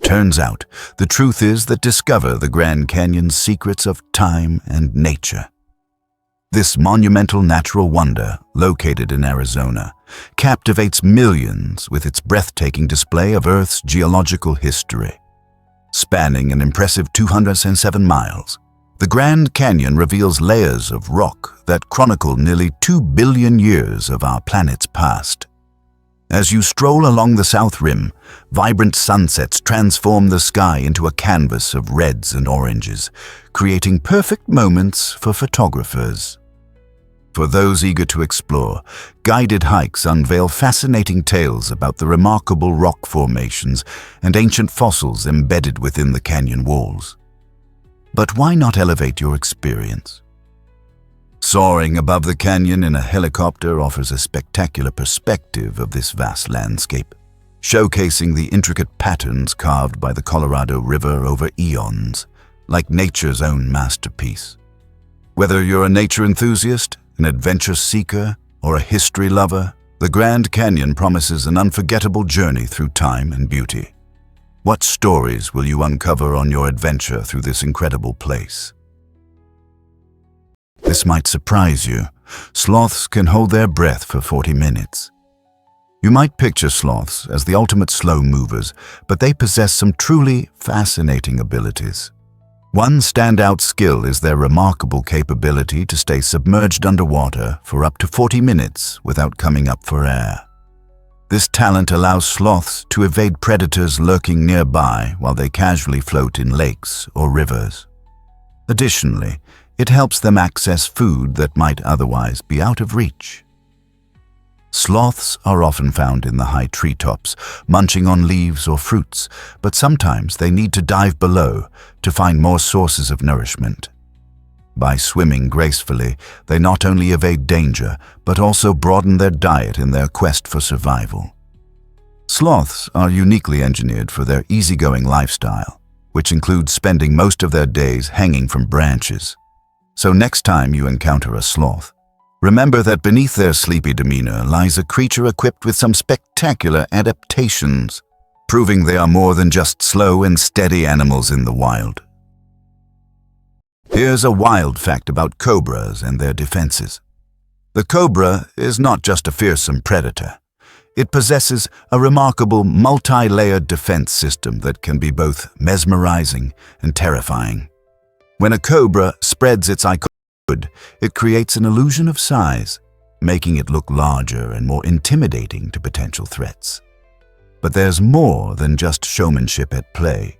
Turns out, the truth is that discover the Grand Canyon's secrets of time and nature. This monumental natural wonder, located in Arizona, captivates millions with its breathtaking display of Earth's geological history. Spanning an impressive 207 miles, the Grand Canyon reveals layers of rock that chronicle nearly 2 billion years of our planet's past. As you stroll along the south rim, vibrant sunsets transform the sky into a canvas of reds and oranges, creating perfect moments for photographers. For those eager to explore, guided hikes unveil fascinating tales about the remarkable rock formations and ancient fossils embedded within the canyon walls. But why not elevate your experience? Soaring above the canyon in a helicopter offers a spectacular perspective of this vast landscape, showcasing the intricate patterns carved by the Colorado River over eons, like nature's own masterpiece. Whether you're a nature enthusiast, an adventure seeker, or a history lover, the Grand Canyon promises an unforgettable journey through time and beauty. What stories will you uncover on your adventure through this incredible place? This might surprise you. Sloths can hold their breath for 40 minutes. You might picture sloths as the ultimate slow movers, but they possess some truly fascinating abilities. One standout skill is their remarkable capability to stay submerged underwater for up to 40 minutes without coming up for air. This talent allows sloths to evade predators lurking nearby while they casually float in lakes or rivers. Additionally, it helps them access food that might otherwise be out of reach. Sloths are often found in the high treetops, munching on leaves or fruits, but sometimes they need to dive below to find more sources of nourishment. By swimming gracefully, they not only evade danger, but also broaden their diet in their quest for survival. Sloths are uniquely engineered for their easygoing lifestyle, which includes spending most of their days hanging from branches. So next time you encounter a sloth, remember that beneath their sleepy demeanor lies a creature equipped with some spectacular adaptations, proving they are more than just slow and steady animals in the wild. Here's a wild fact about cobras and their defenses. The cobra is not just a fearsome predator. It possesses a remarkable multi-layered defense system that can be both mesmerizing and terrifying. When a cobra spreads its iconic hood, it creates an illusion of size, making it look larger and more intimidating to potential threats. But there's more than just showmanship at play.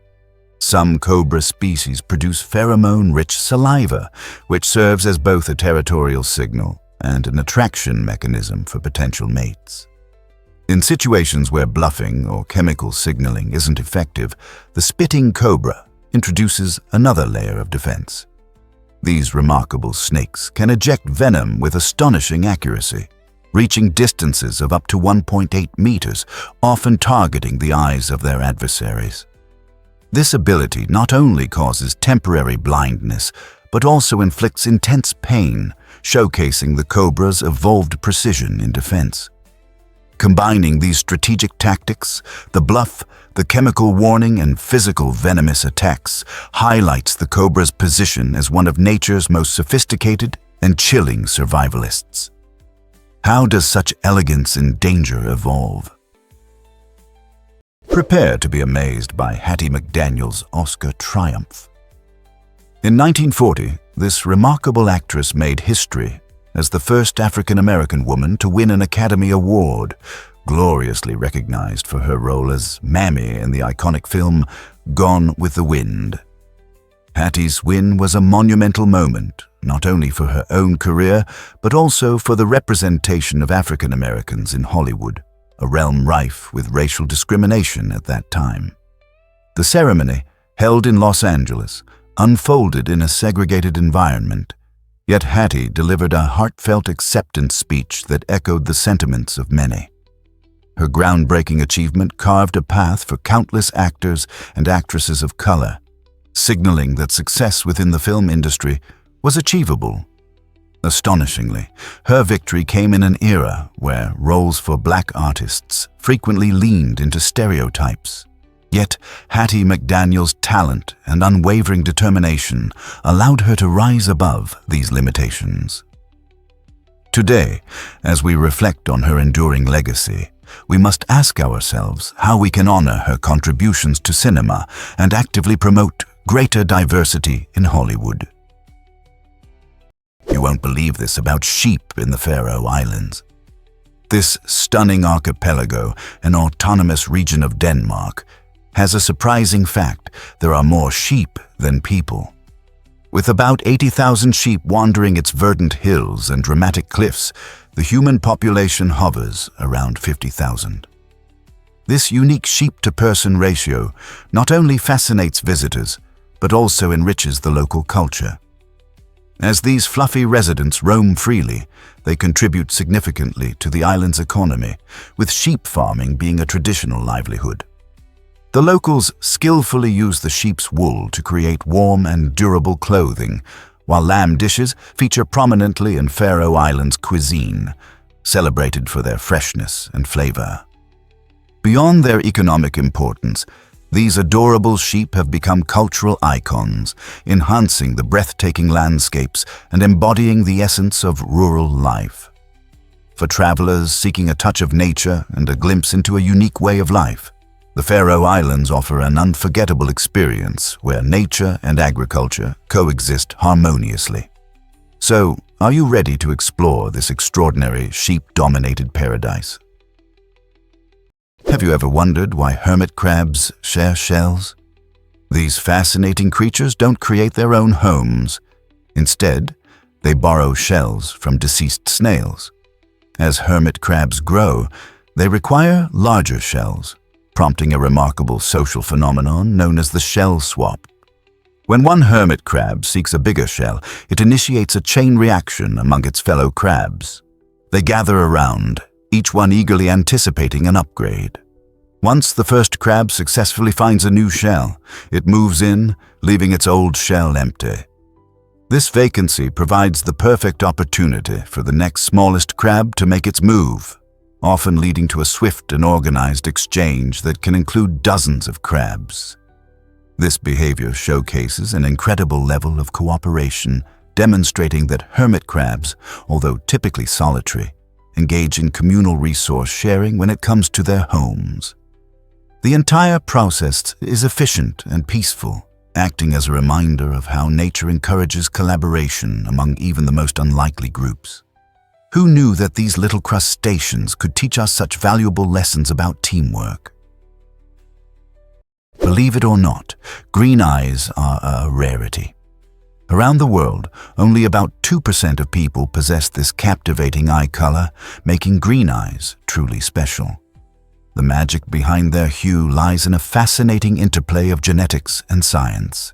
Some cobra species produce pheromone-rich saliva, which serves as both a territorial signal and an attraction mechanism for potential mates. In situations where bluffing or chemical signaling isn't effective, the spitting cobra introduces another layer of defense. These remarkable snakes can eject venom with astonishing accuracy, reaching distances of up to 1.8 meters, often targeting the eyes of their adversaries. This ability not only causes temporary blindness, but also inflicts intense pain, showcasing the cobra's evolved precision in defense. Combining these strategic tactics, the bluff, the chemical warning, and physical venomous attacks highlights the cobra's position as one of nature's most sophisticated and chilling survivalists. How does such elegance and danger evolve? Prepare to be amazed by Hattie McDaniel's Oscar triumph. In 1940, this remarkable actress made history as the first African-American woman to win an Academy Award, gloriously recognized for her role as Mammy in the iconic film Gone with the Wind. Hattie's win was a monumental moment, not only for her own career, but also for the representation of African Americans in Hollywood, a realm rife with racial discrimination at that time. The ceremony, held in Los Angeles, unfolded in a segregated environment, yet Hattie delivered a heartfelt acceptance speech that echoed the sentiments of many. Her groundbreaking achievement carved a path for countless actors and actresses of color, signaling that success within the film industry was achievable. Astonishingly, her victory came in an era where roles for black artists frequently leaned into stereotypes. Yet Hattie McDaniel's talent and unwavering determination allowed her to rise above these limitations. Today, as we reflect on her enduring legacy, we must ask ourselves how we can honor her contributions to cinema and actively promote greater diversity in Hollywood. You won't believe this about sheep in the Faroe Islands. This stunning archipelago, an autonomous region of Denmark, has a surprising fact: there are more sheep than people. With about 80,000 sheep wandering its verdant hills and dramatic cliffs, the human population hovers around 50,000. This unique sheep-to-person ratio not only fascinates visitors, but also enriches the local culture. As these fluffy residents roam freely, they contribute significantly to the island's economy, with sheep farming being a traditional livelihood. The locals skillfully use the sheep's wool to create warm and durable clothing, while lamb dishes feature prominently in Faroe Islands cuisine, celebrated for their freshness and flavor. Beyond their economic importance, these adorable sheep have become cultural icons, enhancing the breathtaking landscapes and embodying the essence of rural life. For travelers seeking a touch of nature and a glimpse into a unique way of life, the Faroe Islands offer an unforgettable experience where nature and agriculture coexist harmoniously. So, are you ready to explore this extraordinary sheep-dominated paradise? Have you ever wondered why hermit crabs share shells? These fascinating creatures don't create their own homes. Instead, they borrow shells from deceased snails. As hermit crabs grow, they require larger shells, prompting a remarkable social phenomenon known as the shell swap. When one hermit crab seeks a bigger shell, it initiates a chain reaction among its fellow crabs. They gather around, each one eagerly anticipating an upgrade. Once the first crab successfully finds a new shell, it moves in, leaving its old shell empty. This vacancy provides the perfect opportunity for the next smallest crab to make its move, often leading to a swift and organized exchange that can include dozens of crabs. This behavior showcases an incredible level of cooperation, demonstrating that hermit crabs, although typically solitary, engage in communal resource sharing when it comes to their homes. The entire process is efficient and peaceful, acting as a reminder of how nature encourages collaboration among even the most unlikely groups. Who knew that these little crustaceans could teach us such valuable lessons about teamwork? Believe it or not, green eyes are a rarity. Around the world, only about 2% of people possess this captivating eye color, making green eyes truly special. The magic behind their hue lies in a fascinating interplay of genetics and science.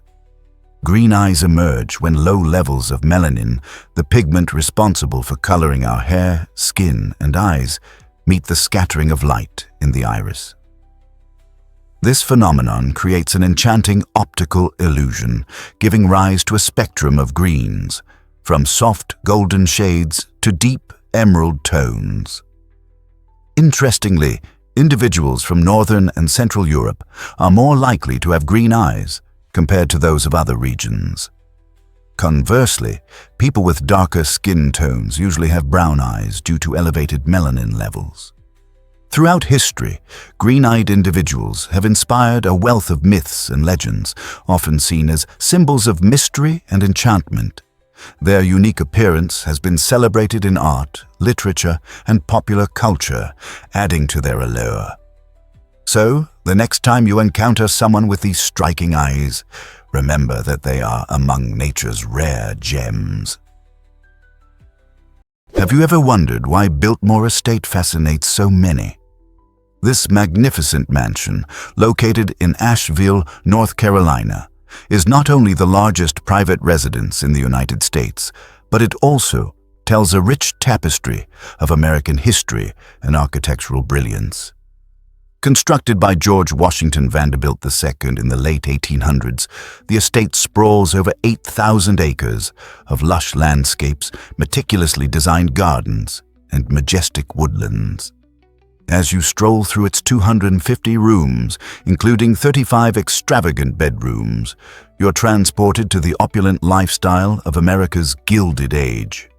Green eyes emerge when low levels of melanin, the pigment responsible for coloring our hair, skin, and eyes, meet the scattering of light in the iris. This phenomenon creates an enchanting optical illusion, giving rise to a spectrum of greens, from soft golden shades to deep emerald tones. Interestingly, individuals from Northern and Central Europe are more likely to have green eyes compared to those of other regions. Conversely, people with darker skin tones usually have brown eyes due to elevated melanin levels. Throughout history, green-eyed individuals have inspired a wealth of myths and legends, often seen as symbols of mystery and enchantment. Their unique appearance has been celebrated in art, literature, and popular culture, adding to their allure. So, the next time you encounter someone with these striking eyes, remember that they are among nature's rare gems. Have you ever wondered why Biltmore Estate fascinates so many? This magnificent mansion, located in Asheville, North Carolina, is not only the largest private residence in the United States, but it also tells a rich tapestry of American history and architectural brilliance. Constructed by George Washington Vanderbilt II in the late 1800s, the estate sprawls over 8,000 acres of lush landscapes, meticulously designed gardens, and majestic woodlands. As you stroll through its 250 rooms, including 35 extravagant bedrooms, you're transported to the opulent lifestyle of America's Gilded Age.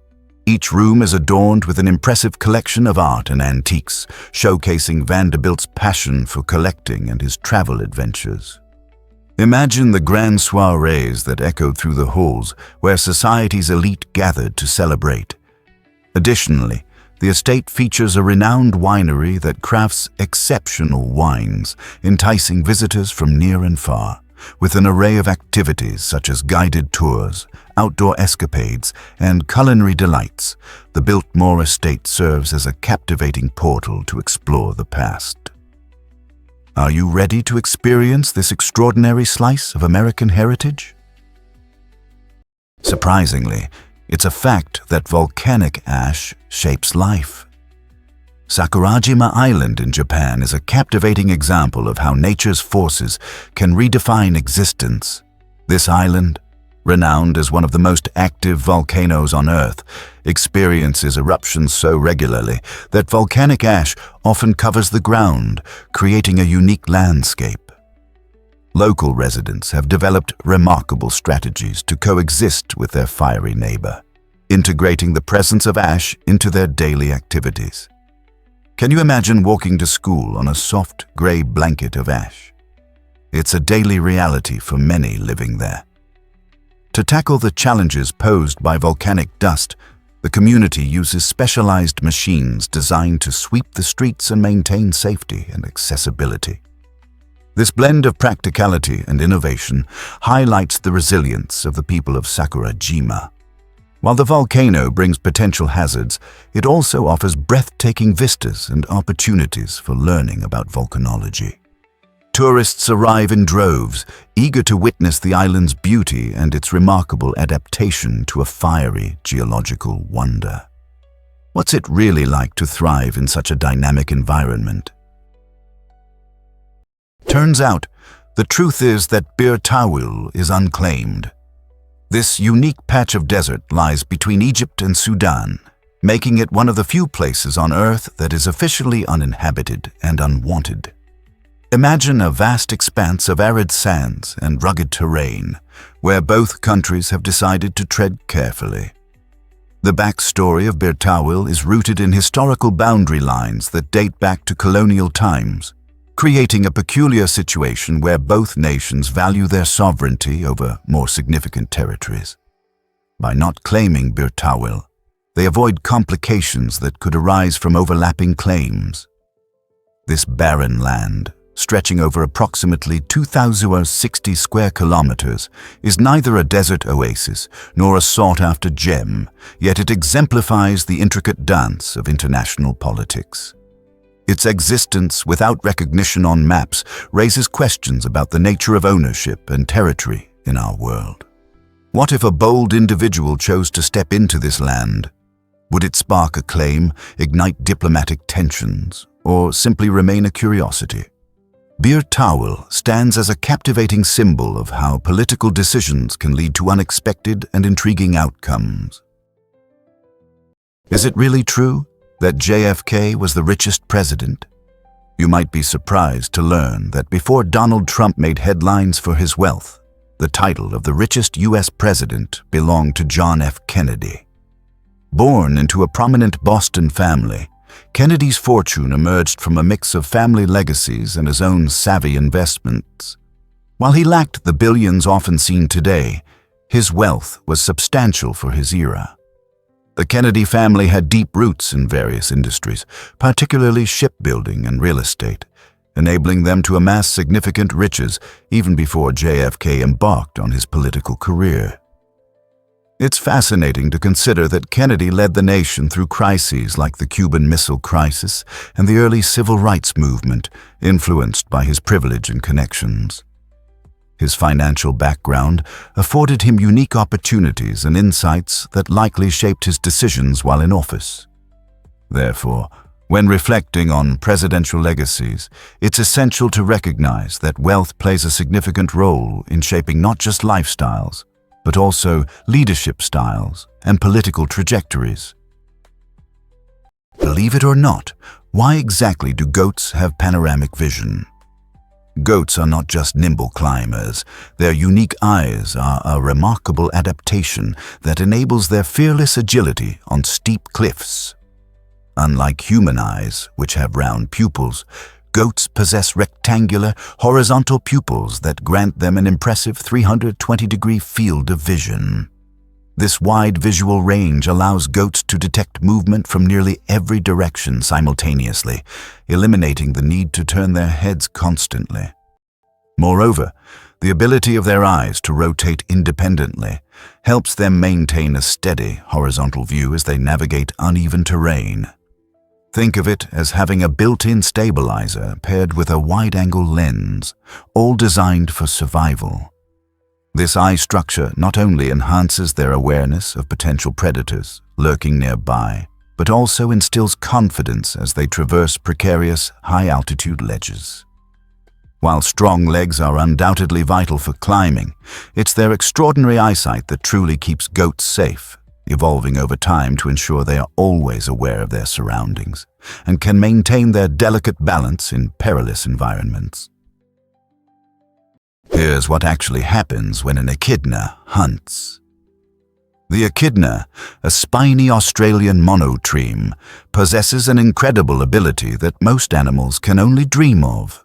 Each room is adorned with an impressive collection of art and antiques, showcasing Vanderbilt's passion for collecting and his travel adventures. Imagine the grand soirees that echoed through the halls where society's elite gathered to celebrate. Additionally, the estate features a renowned winery that crafts exceptional wines, enticing visitors from near and far, with an array of activities such as guided tours, outdoor escapades, and culinary delights. The Biltmore estate serves as a captivating portal to explore the past. Are you ready to experience this extraordinary slice of American heritage? Surprisingly, it's a fact that volcanic ash shapes life. Sakurajima Island in Japan is a captivating example of how nature's forces can redefine existence. This island, renowned as one of the most active volcanoes on Earth, experiences eruptions so regularly that volcanic ash often covers the ground, creating a unique landscape. Local residents have developed remarkable strategies to coexist with their fiery neighbor, integrating the presence of ash into their daily activities. Can you imagine walking to school on a soft gray blanket of ash? It's a daily reality for many living there. To tackle the challenges posed by volcanic dust, the community uses specialized machines designed to sweep the streets and maintain safety and accessibility. This blend of practicality and innovation highlights the resilience of the people of Sakurajima. While the volcano brings potential hazards, it also offers breathtaking vistas and opportunities for learning about volcanology. Tourists arrive in droves, eager to witness the island's beauty and its remarkable adaptation to a fiery geological wonder. What's it really like to thrive in such a dynamic environment? Turns out, the truth is that Bir Tawil is unclaimed. This unique patch of desert lies between Egypt and Sudan, making it one of the few places on Earth that is officially uninhabited and unwanted. Imagine a vast expanse of arid sands and rugged terrain, where both countries have decided to tread carefully. The backstory of Bir Tawil is rooted in historical boundary lines that date back to colonial times, creating a peculiar situation where both nations value their sovereignty over more significant territories. By not claiming Bir Tawil, they avoid complications that could arise from overlapping claims. This barren land, stretching over approximately 2,060 square kilometers, is neither a desert oasis nor a sought-after gem, yet it exemplifies the intricate dance of international politics. Its existence without recognition on maps raises questions about the nature of ownership and territory in our world. What if a bold individual chose to step into this land? Would it spark a claim, ignite diplomatic tensions, or simply remain a curiosity? Bir Tawil stands as a captivating symbol of how political decisions can lead to unexpected and intriguing outcomes. Is it really true that JFK was the richest president? You might be surprised to learn that before Donald Trump made headlines for his wealth, the title of the richest U.S. president belonged to John F. Kennedy. Born into a prominent Boston family, Kennedy's fortune emerged from a mix of family legacies and his own savvy investments. While he lacked the billions often seen today, his wealth was substantial for his era. The Kennedy family had deep roots in various industries, particularly shipbuilding and real estate, enabling them to amass significant riches even before JFK embarked on his political career. It's fascinating to consider that Kennedy led the nation through crises like the Cuban Missile Crisis and the early civil rights movement, influenced by his privilege and connections. His financial background afforded him unique opportunities and insights that likely shaped his decisions while in office. Therefore, when reflecting on presidential legacies, it's essential to recognize that wealth plays a significant role in shaping not just lifestyles, but also leadership styles and political trajectories. Believe it or not, Why exactly do goats have panoramic vision? Goats are not just nimble climbers. Their unique eyes are a remarkable adaptation that enables their fearless agility on steep cliffs. Unlike human eyes, which have round pupils, goats possess rectangular, horizontal pupils that grant them an impressive 320-degree field of vision. This wide visual range allows goats to detect movement from nearly every direction simultaneously, eliminating the need to turn their heads constantly. Moreover, the ability of their eyes to rotate independently helps them maintain a steady, horizontal view as they navigate uneven terrain. Think of it as having a built-in stabilizer paired with a wide-angle lens, all designed for survival. This eye structure not only enhances their awareness of potential predators lurking nearby, but also instills confidence as they traverse precarious, high-altitude ledges. While strong legs are undoubtedly vital for climbing, it's their extraordinary eyesight that truly keeps goats safe, evolving over time to ensure they are always aware of their surroundings and can maintain their delicate balance in perilous environments. Here's what actually happens when an echidna hunts. The echidna, a spiny Australian monotreme, possesses an incredible ability that most animals can only dream of.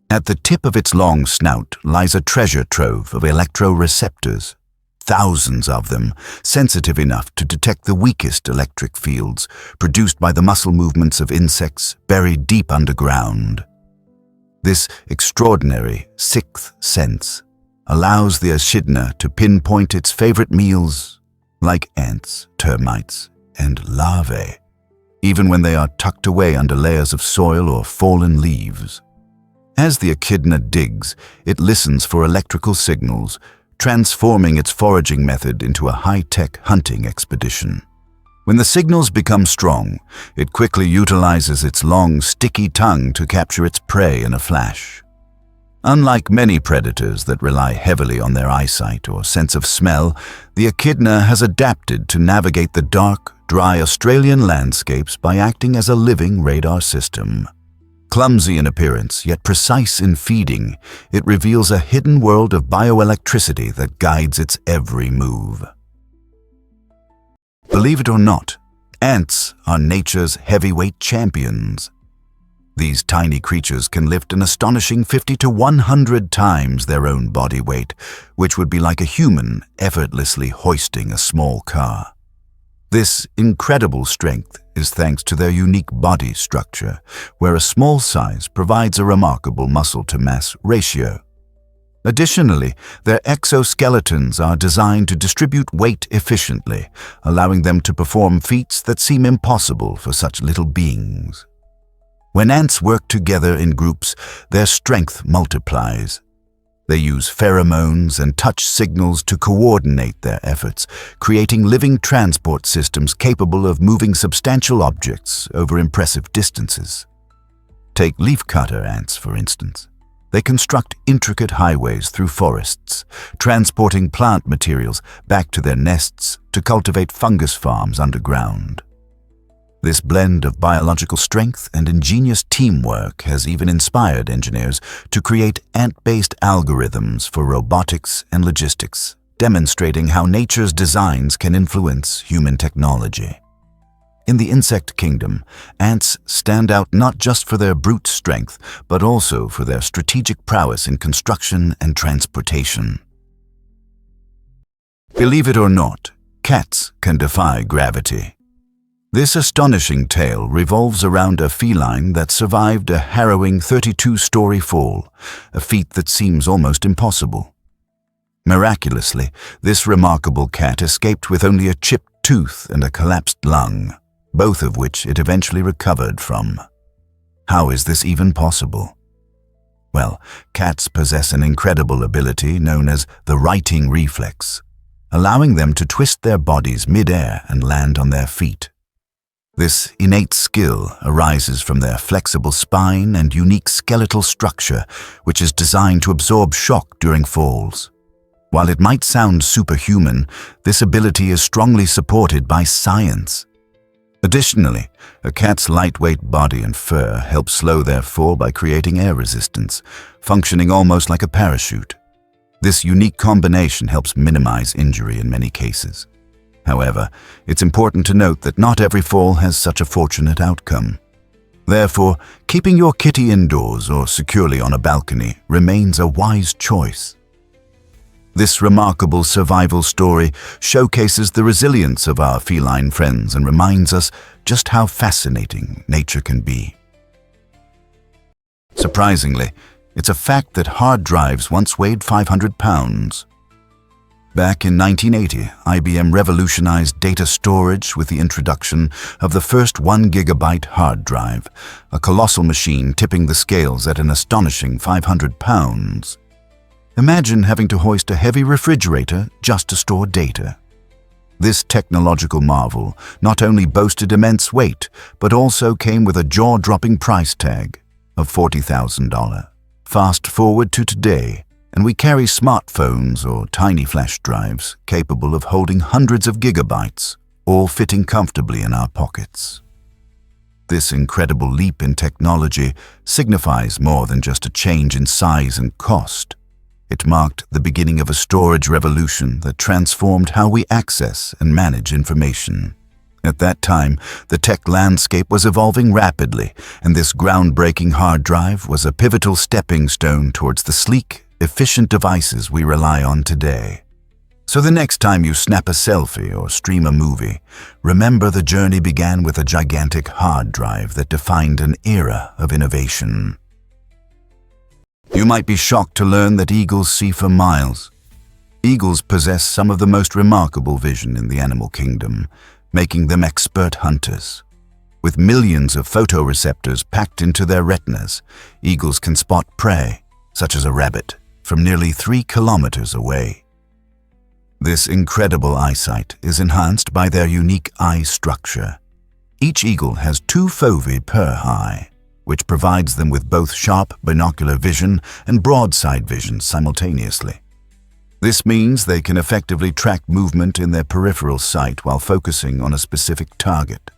At the tip of its long snout lies a treasure trove of electroreceptors, thousands of them, sensitive enough to detect the weakest electric fields produced by the muscle movements of insects buried deep underground. This extraordinary sixth sense allows the echidna to pinpoint its favorite meals, like ants, termites, and larvae, even when they are tucked away under layers of soil or fallen leaves. As the echidna digs, it listens for electrical signals, transforming its foraging method into a high-tech hunting expedition. When the signals become strong, it quickly utilizes its long, sticky tongue to capture its prey in a flash. Unlike many predators that rely heavily on their eyesight or sense of smell, the echidna has adapted to navigate the dark, dry Australian landscapes by acting as a living radar system. Clumsy in appearance, yet precise in feeding, it reveals a hidden world of bioelectricity that guides its every move. Believe it or not, ants are nature's heavyweight champions. These tiny creatures can lift an astonishing 50 to 100 times their own body weight, which would be like a human effortlessly hoisting a small car. This incredible strength is thanks to their unique body structure, where a small size provides a remarkable muscle-to-mass ratio. Additionally, their exoskeletons are designed to distribute weight efficiently, allowing them to perform feats that seem impossible for such little beings. When ants work together in groups, their strength multiplies. They use pheromones and touch signals to coordinate their efforts, creating living transport systems capable of moving substantial objects over impressive distances. Take leafcutter ants, for instance. They construct intricate highways through forests, transporting plant materials back to their nests to cultivate fungus farms underground. This blend of biological strength and ingenious teamwork has even inspired engineers to create ant-based algorithms for robotics and logistics, demonstrating how nature's designs can influence human technology. In the insect kingdom, ants stand out not just for their brute strength, but also for their strategic prowess in construction and transportation. Believe it or not, cats can defy gravity. This astonishing tale revolves around a feline that survived a harrowing 32-story fall, a feat that seems almost impossible. Miraculously, this remarkable cat escaped with only a chipped tooth and a collapsed lung, both of which it eventually recovered from. How is this even possible? Well, cats possess an incredible ability known as the righting reflex, allowing them to twist their bodies mid-air and land on their feet. This innate skill arises from their flexible spine and unique skeletal structure, which is designed to absorb shock during falls. While it might sound superhuman, this ability is strongly supported by science. Additionally, a cat's lightweight body and fur help slow their fall by creating air resistance, functioning almost like a parachute. This unique combination helps minimize injury in many cases. However, it's important to note that not every fall has such a fortunate outcome. Therefore, keeping your kitty indoors or securely on a balcony remains a wise choice. This remarkable survival story showcases the resilience of our feline friends and reminds us just how fascinating nature can be. Surprisingly, it's a fact that hard drives once weighed 500 pounds. Back in 1980, IBM revolutionized data storage with the introduction of the first 1 gigabyte hard drive, a colossal machine tipping the scales at an astonishing 500 pounds. Imagine having to hoist a heavy refrigerator just to store data. This technological marvel not only boasted immense weight, but also came with a jaw-dropping price tag of $40,000. Fast forward to today, and we carry smartphones or tiny flash drives capable of holding hundreds of gigabytes, all fitting comfortably in our pockets. This incredible leap in technology signifies more than just a change in size and cost. It marked the beginning of a storage revolution that transformed how we access and manage information. At that time, the tech landscape was evolving rapidly, and this groundbreaking hard drive was a pivotal stepping stone towards the sleek, efficient devices we rely on today. So the next time you snap a selfie or stream a movie, remember the journey began with a gigantic hard drive that defined an era of innovation. You might be shocked to learn that eagles see for miles. Eagles possess some of the most remarkable vision in the animal kingdom, making them expert hunters. With millions of photoreceptors packed into their retinas, eagles can spot prey, such as a rabbit, from nearly 3 kilometers away. This incredible eyesight is enhanced by their unique eye structure. Each eagle has 2 foci per eye, which provides them with both sharp binocular vision and broadside vision simultaneously. This means they can effectively track movement in their peripheral sight while focusing on a specific target.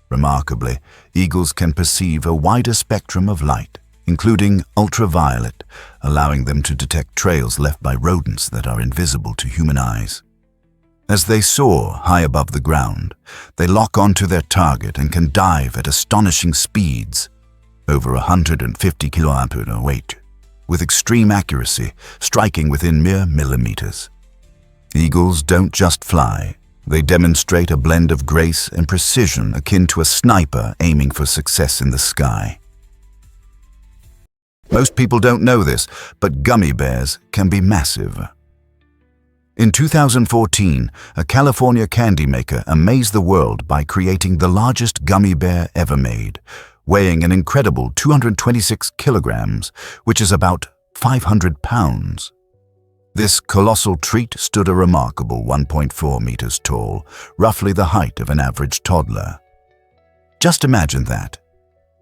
Remarkably, eagles can perceive a wider spectrum of light, including ultraviolet, allowing them to detect trails left by rodents that are invisible to human eyes. As they soar high above the ground, they lock onto their target and can dive at astonishing speeds, over 150 km weight, with extreme accuracy, striking within mere millimeters. Eagles don't just fly, they demonstrate a blend of grace and precision akin to a sniper aiming for success in the sky. Most people don't know this, but gummy bears can be massive. In 2014, a California candy maker amazed the world by creating the largest gummy bear ever made, weighing an incredible 226 kilograms, which is about 500 pounds. This colossal treat stood a remarkable 1.4 meters tall, roughly the height of an average toddler. Just imagine that.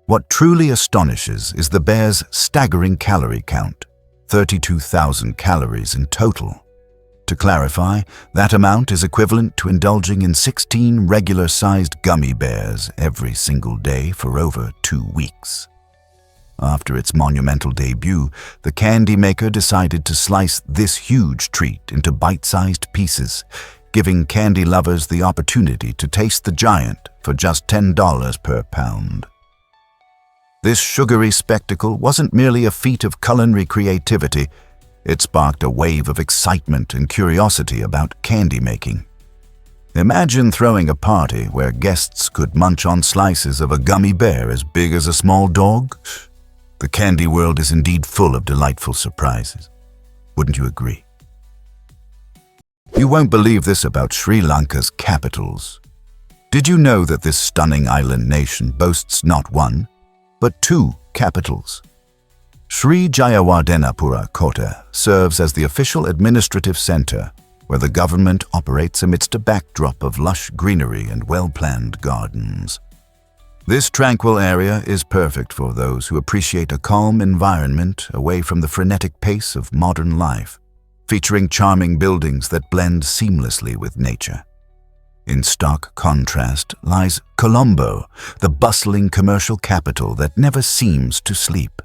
What truly astonishes is the bear's staggering calorie count, 32,000 calories in total. To clarify, that amount is equivalent to indulging in 16 regular-sized gummy bears every single day for over 2 weeks. After its monumental debut, the candy maker decided to slice this huge treat into bite-sized pieces, giving candy lovers the opportunity to taste the giant for just $10 per pound. This sugary spectacle wasn't merely a feat of culinary creativity, it sparked a wave of excitement and curiosity about candy making. Imagine throwing a party where guests could munch on slices of a gummy bear as big as a small dog. The candy world is indeed full of delightful surprises. Wouldn't you agree? You won't believe this about Sri Lanka's capitals. Did you know that this stunning island nation boasts not 1, but 2 capitals? Sri Jayawardenepura Kota serves as the official administrative center, where the government operates amidst a backdrop of lush greenery and well-planned gardens. This tranquil area is perfect for those who appreciate a calm environment away from the frenetic pace of modern life, featuring charming buildings that blend seamlessly with nature. In stark contrast lies Colombo, the bustling commercial capital that never seems to sleep.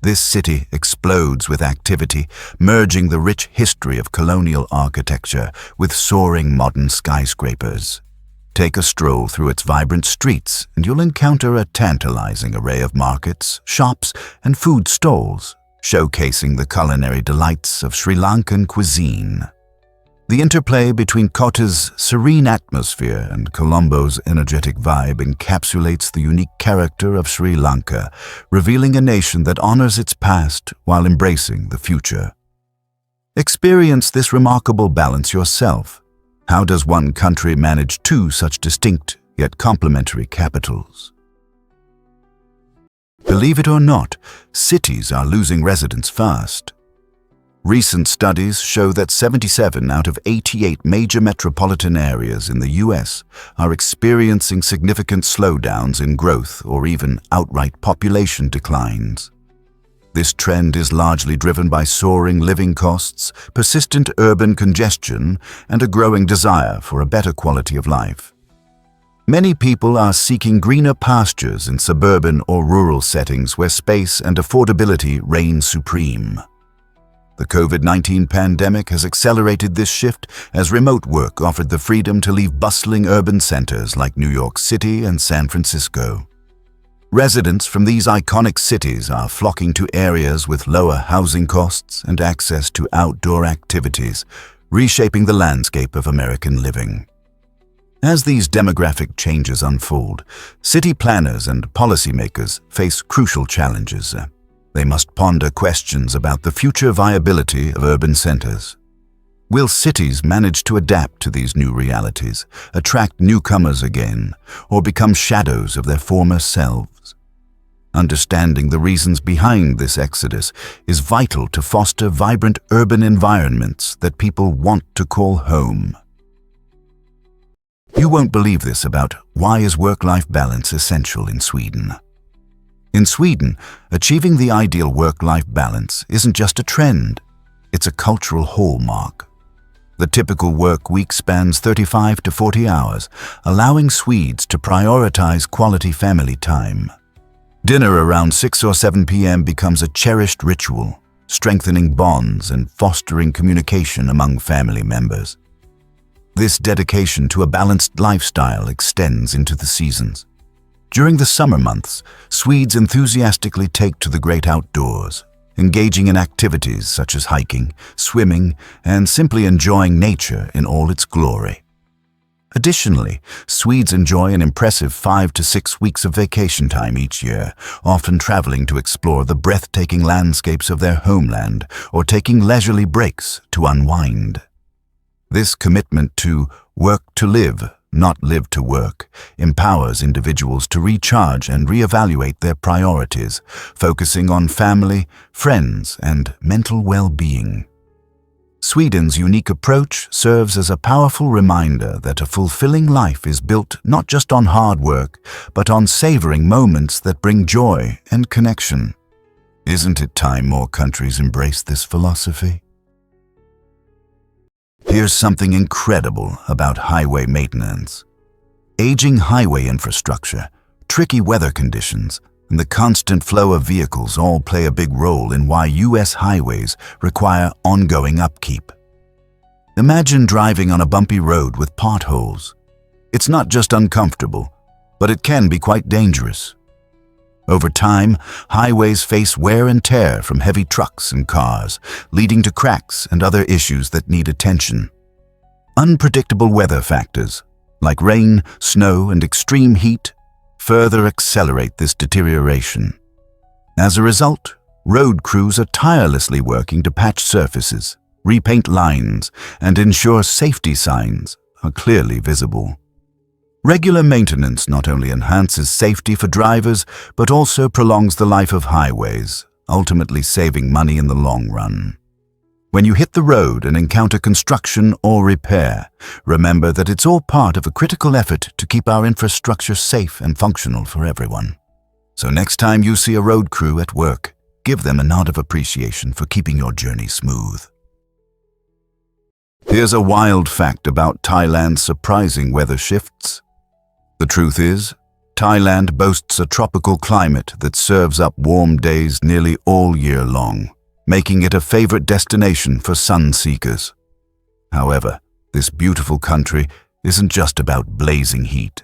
This city explodes with activity, merging the rich history of colonial architecture with soaring modern skyscrapers. Take a stroll through its vibrant streets and you'll encounter a tantalizing array of markets, shops, and food stalls, showcasing the culinary delights of Sri Lankan cuisine. The interplay between Kotta's serene atmosphere and Colombo's energetic vibe encapsulates the unique character of Sri Lanka, revealing a nation that honors its past while embracing the future. Experience this remarkable balance yourself. How does one country manage two such distinct yet complementary capitals? Believe it or not, cities are losing residents fast. Recent studies show that 77 out of 88 major metropolitan areas in the US are experiencing significant slowdowns in growth or even outright population declines. This trend is largely driven by soaring living costs, persistent urban congestion, and a growing desire for a better quality of life. Many people are seeking greener pastures in suburban or rural settings where space and affordability reign supreme. The COVID-19 pandemic has accelerated this shift as remote work offered the freedom to leave bustling urban centers like New York City and San Francisco. Residents from these iconic cities are flocking to areas with lower housing costs and access to outdoor activities, reshaping the landscape of American living. As these demographic changes unfold, city planners and policymakers face crucial challenges. They must ponder questions about the future viability of urban centers. Will cities manage to adapt to these new realities, attract newcomers again, or become shadows of their former selves? Understanding the reasons behind this exodus is vital to foster vibrant urban environments that people want to call home. You won't believe this about why is work-life balance essential in Sweden. In Sweden, achieving the ideal work-life balance isn't just a trend, it's a cultural hallmark. The typical work week spans 35 to 40 hours, allowing Swedes to prioritize quality family time. Dinner around 6 or 7 p.m. becomes a cherished ritual, strengthening bonds and fostering communication among family members. This dedication to a balanced lifestyle extends into the seasons. During the summer months, Swedes enthusiastically take to the great outdoors, engaging in activities such as hiking, swimming, and simply enjoying nature in all its glory. Additionally, Swedes enjoy an impressive 5 to 6 weeks of vacation time each year, often traveling to explore the breathtaking landscapes of their homeland or taking leisurely breaks to unwind. This commitment to work to live, not live to work, empowers individuals to recharge and reevaluate their priorities, focusing on family, friends, and mental well-being. Sweden's unique approach serves as a powerful reminder that a fulfilling life is built not just on hard work, but on savoring moments that bring joy and connection. Isn't it time more countries embrace this philosophy? Here's something incredible about highway maintenance. Aging highway infrastructure, tricky weather conditions, and the constant flow of vehicles all play a big role in why U.S. highways require ongoing upkeep. Imagine driving on a bumpy road with potholes. It's not just uncomfortable, but it can be quite dangerous. Over time, highways face wear and tear from heavy trucks and cars, leading to cracks and other issues that need attention. Unpredictable weather factors, like rain, snow, and extreme heat, further accelerate this deterioration. As a result, road crews are tirelessly working to patch surfaces, repaint lines, and ensure safety signs are clearly visible. Regular maintenance not only enhances safety for drivers, but also prolongs the life of highways, ultimately saving money in the long run. When you hit the road and encounter construction or repair, remember that it's all part of a critical effort to keep our infrastructure safe and functional for everyone. So next time you see a road crew at work, give them a nod of appreciation for keeping your journey smooth. Here's a wild fact about Thailand's surprising weather shifts. The truth is, Thailand boasts a tropical climate that serves up warm days nearly all year long, making it a favorite destination for sun seekers. However, this beautiful country isn't just about blazing heat.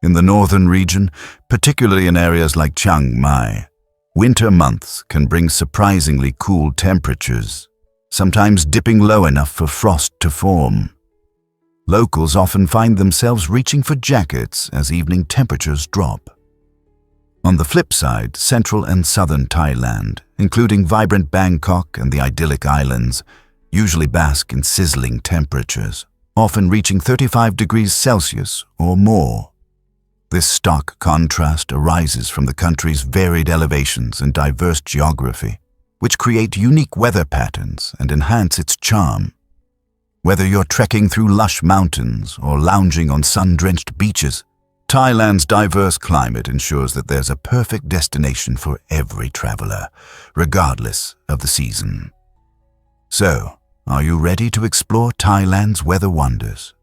In the northern region, particularly in areas like Chiang Mai, winter months can bring surprisingly cool temperatures, sometimes dipping low enough for frost to form. Locals often find themselves reaching for jackets as evening temperatures drop. On the flip side, central and southern Thailand, including vibrant Bangkok and the idyllic islands, usually bask in sizzling temperatures, often reaching 35 degrees Celsius or more. This stark contrast arises from the country's varied elevations and diverse geography, which create unique weather patterns and enhance its charm. Whether you're trekking through lush mountains or lounging on sun-drenched beaches, Thailand's diverse climate ensures that there's a perfect destination for every traveler, regardless of the season. So, are you ready to explore Thailand's weather wonders?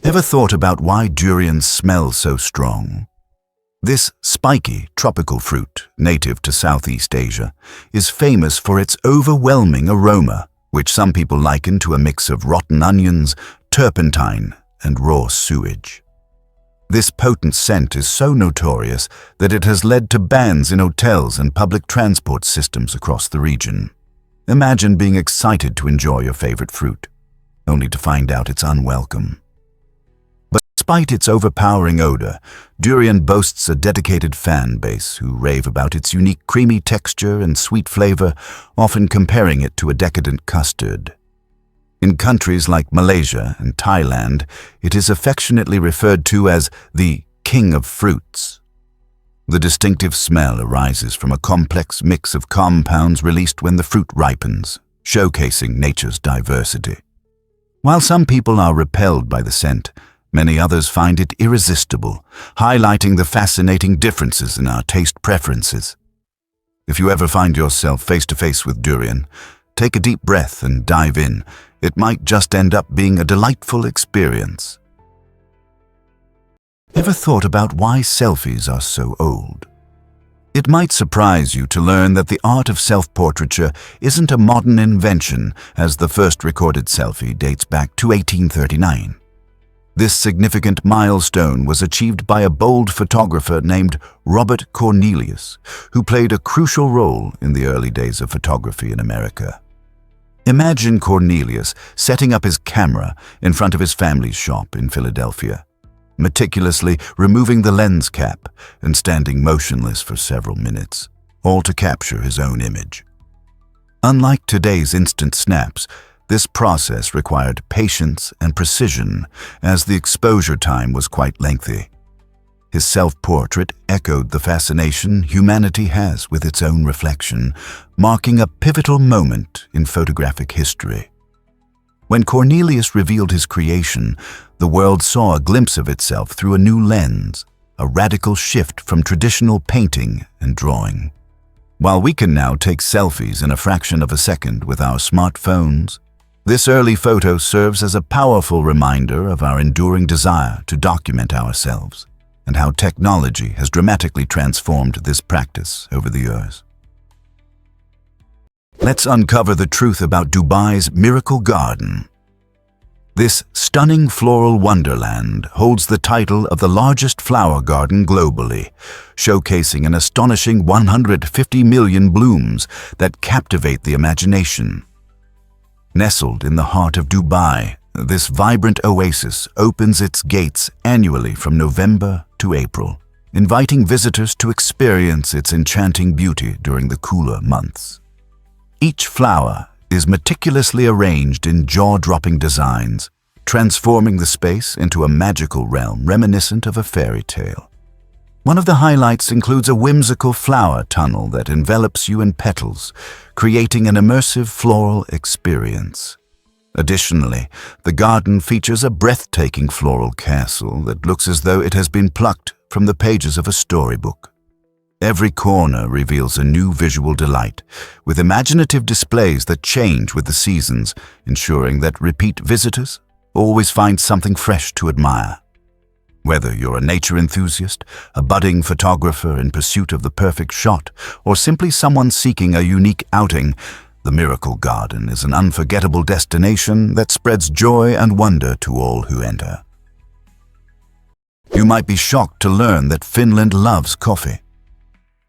Ever thought about why durians smell so strong? This spiky, tropical fruit, native to Southeast Asia, is famous for its overwhelming aroma, which some people liken to a mix of rotten onions, turpentine, and raw sewage. This potent scent is so notorious that it has led to bans in hotels and public transport systems across the region. Imagine being excited to enjoy your favorite fruit, only to find out it's unwelcome. But despite its overpowering odor, durian boasts a dedicated fan base who rave about its unique creamy texture and sweet flavor, often comparing it to a decadent custard. In countries like Malaysia and Thailand, it is affectionately referred to as the king of fruits. The distinctive smell arises from a complex mix of compounds released when the fruit ripens, showcasing nature's diversity. While some people are repelled by the scent, many others find it irresistible, highlighting the fascinating differences in our taste preferences. If you ever find yourself face to face with durian, take a deep breath and dive in. It might just end up being a delightful experience. Ever thought about why selfies are so old? It might surprise you to learn that the art of self-portraiture isn't a modern invention, as the first recorded selfie dates back to 1839. This significant milestone was achieved by a bold photographer named Robert Cornelius, who played a crucial role in the early days of photography in America. Imagine Cornelius setting up his camera in front of his family's shop in Philadelphia, meticulously removing the lens cap and standing motionless for several minutes, all to capture his own image. Unlike today's instant snaps, this process required patience and precision, as the exposure time was quite lengthy. His self-portrait echoed the fascination humanity has with its own reflection, marking a pivotal moment in photographic history. When Cornelius revealed his creation, the world saw a glimpse of itself through a new lens, a radical shift from traditional painting and drawing. While we can now take selfies in a fraction of a second with our smartphones, this early photo serves as a powerful reminder of our enduring desire to document ourselves, and how technology has dramatically transformed this practice over the years. Let's uncover the truth about Dubai's Miracle Garden. This stunning floral wonderland holds the title of the largest flower garden globally, showcasing an astonishing 150 million blooms that captivate the imagination. Nestled in the heart of Dubai, this vibrant oasis opens its gates annually from November to April, inviting visitors to experience its enchanting beauty during the cooler months. Each flower is meticulously arranged in jaw-dropping designs, transforming the space into a magical realm reminiscent of a fairy tale. One of the highlights includes a whimsical flower tunnel that envelops you in petals, creating an immersive floral experience. Additionally, the garden features a breathtaking floral castle that looks as though it has been plucked from the pages of a storybook. Every corner reveals a new visual delight, with imaginative displays that change with the seasons, ensuring that repeat visitors always find something fresh to admire. Whether you're a nature enthusiast, a budding photographer in pursuit of the perfect shot, or simply someone seeking a unique outing, the Miracle Garden is an unforgettable destination that spreads joy and wonder to all who enter. You might be shocked to learn that Finland loves coffee.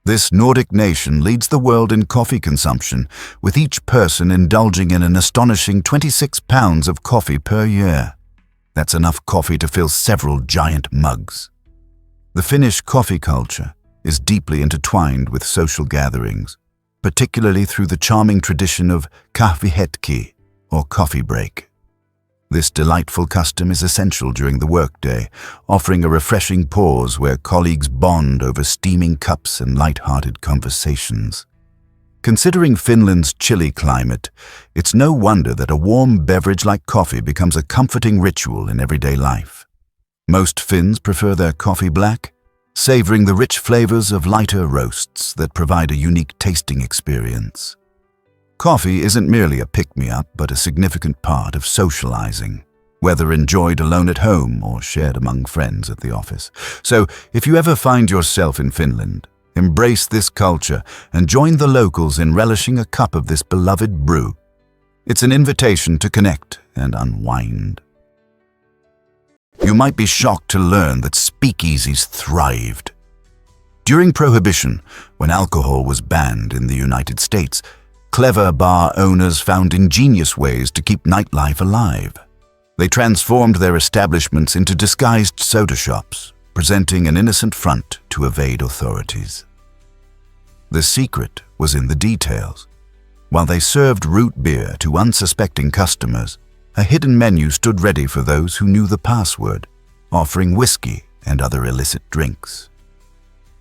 This Nordic nation leads the world in coffee consumption, with each person indulging in an astonishing 26 pounds of coffee per year. That's enough coffee to fill several giant mugs. The Finnish coffee culture is deeply intertwined with social gatherings, particularly through the charming tradition of kahvihetki, or coffee break. This delightful custom is essential during the workday, offering a refreshing pause where colleagues bond over steaming cups and light-hearted conversations. Considering Finland's chilly climate, it's no wonder that a warm beverage like coffee becomes a comforting ritual in everyday life. Most Finns prefer their coffee black, savoring the rich flavors of lighter roasts that provide a unique tasting experience. Coffee isn't merely a pick-me-up, but a significant part of socializing, whether enjoyed alone at home or shared among friends at the office. So, if you ever find yourself in Finland, embrace this culture and join the locals in relishing a cup of this beloved brew. It's an invitation to connect and unwind. You might be shocked to learn that speakeasies thrived. During Prohibition, when alcohol was banned in the United States, clever bar owners found ingenious ways to keep nightlife alive. They transformed their establishments into disguised soda shops, presenting an innocent front to evade authorities. The secret was in the details. While they served root beer to unsuspecting customers, a hidden menu stood ready for those who knew the password, offering whiskey and other illicit drinks.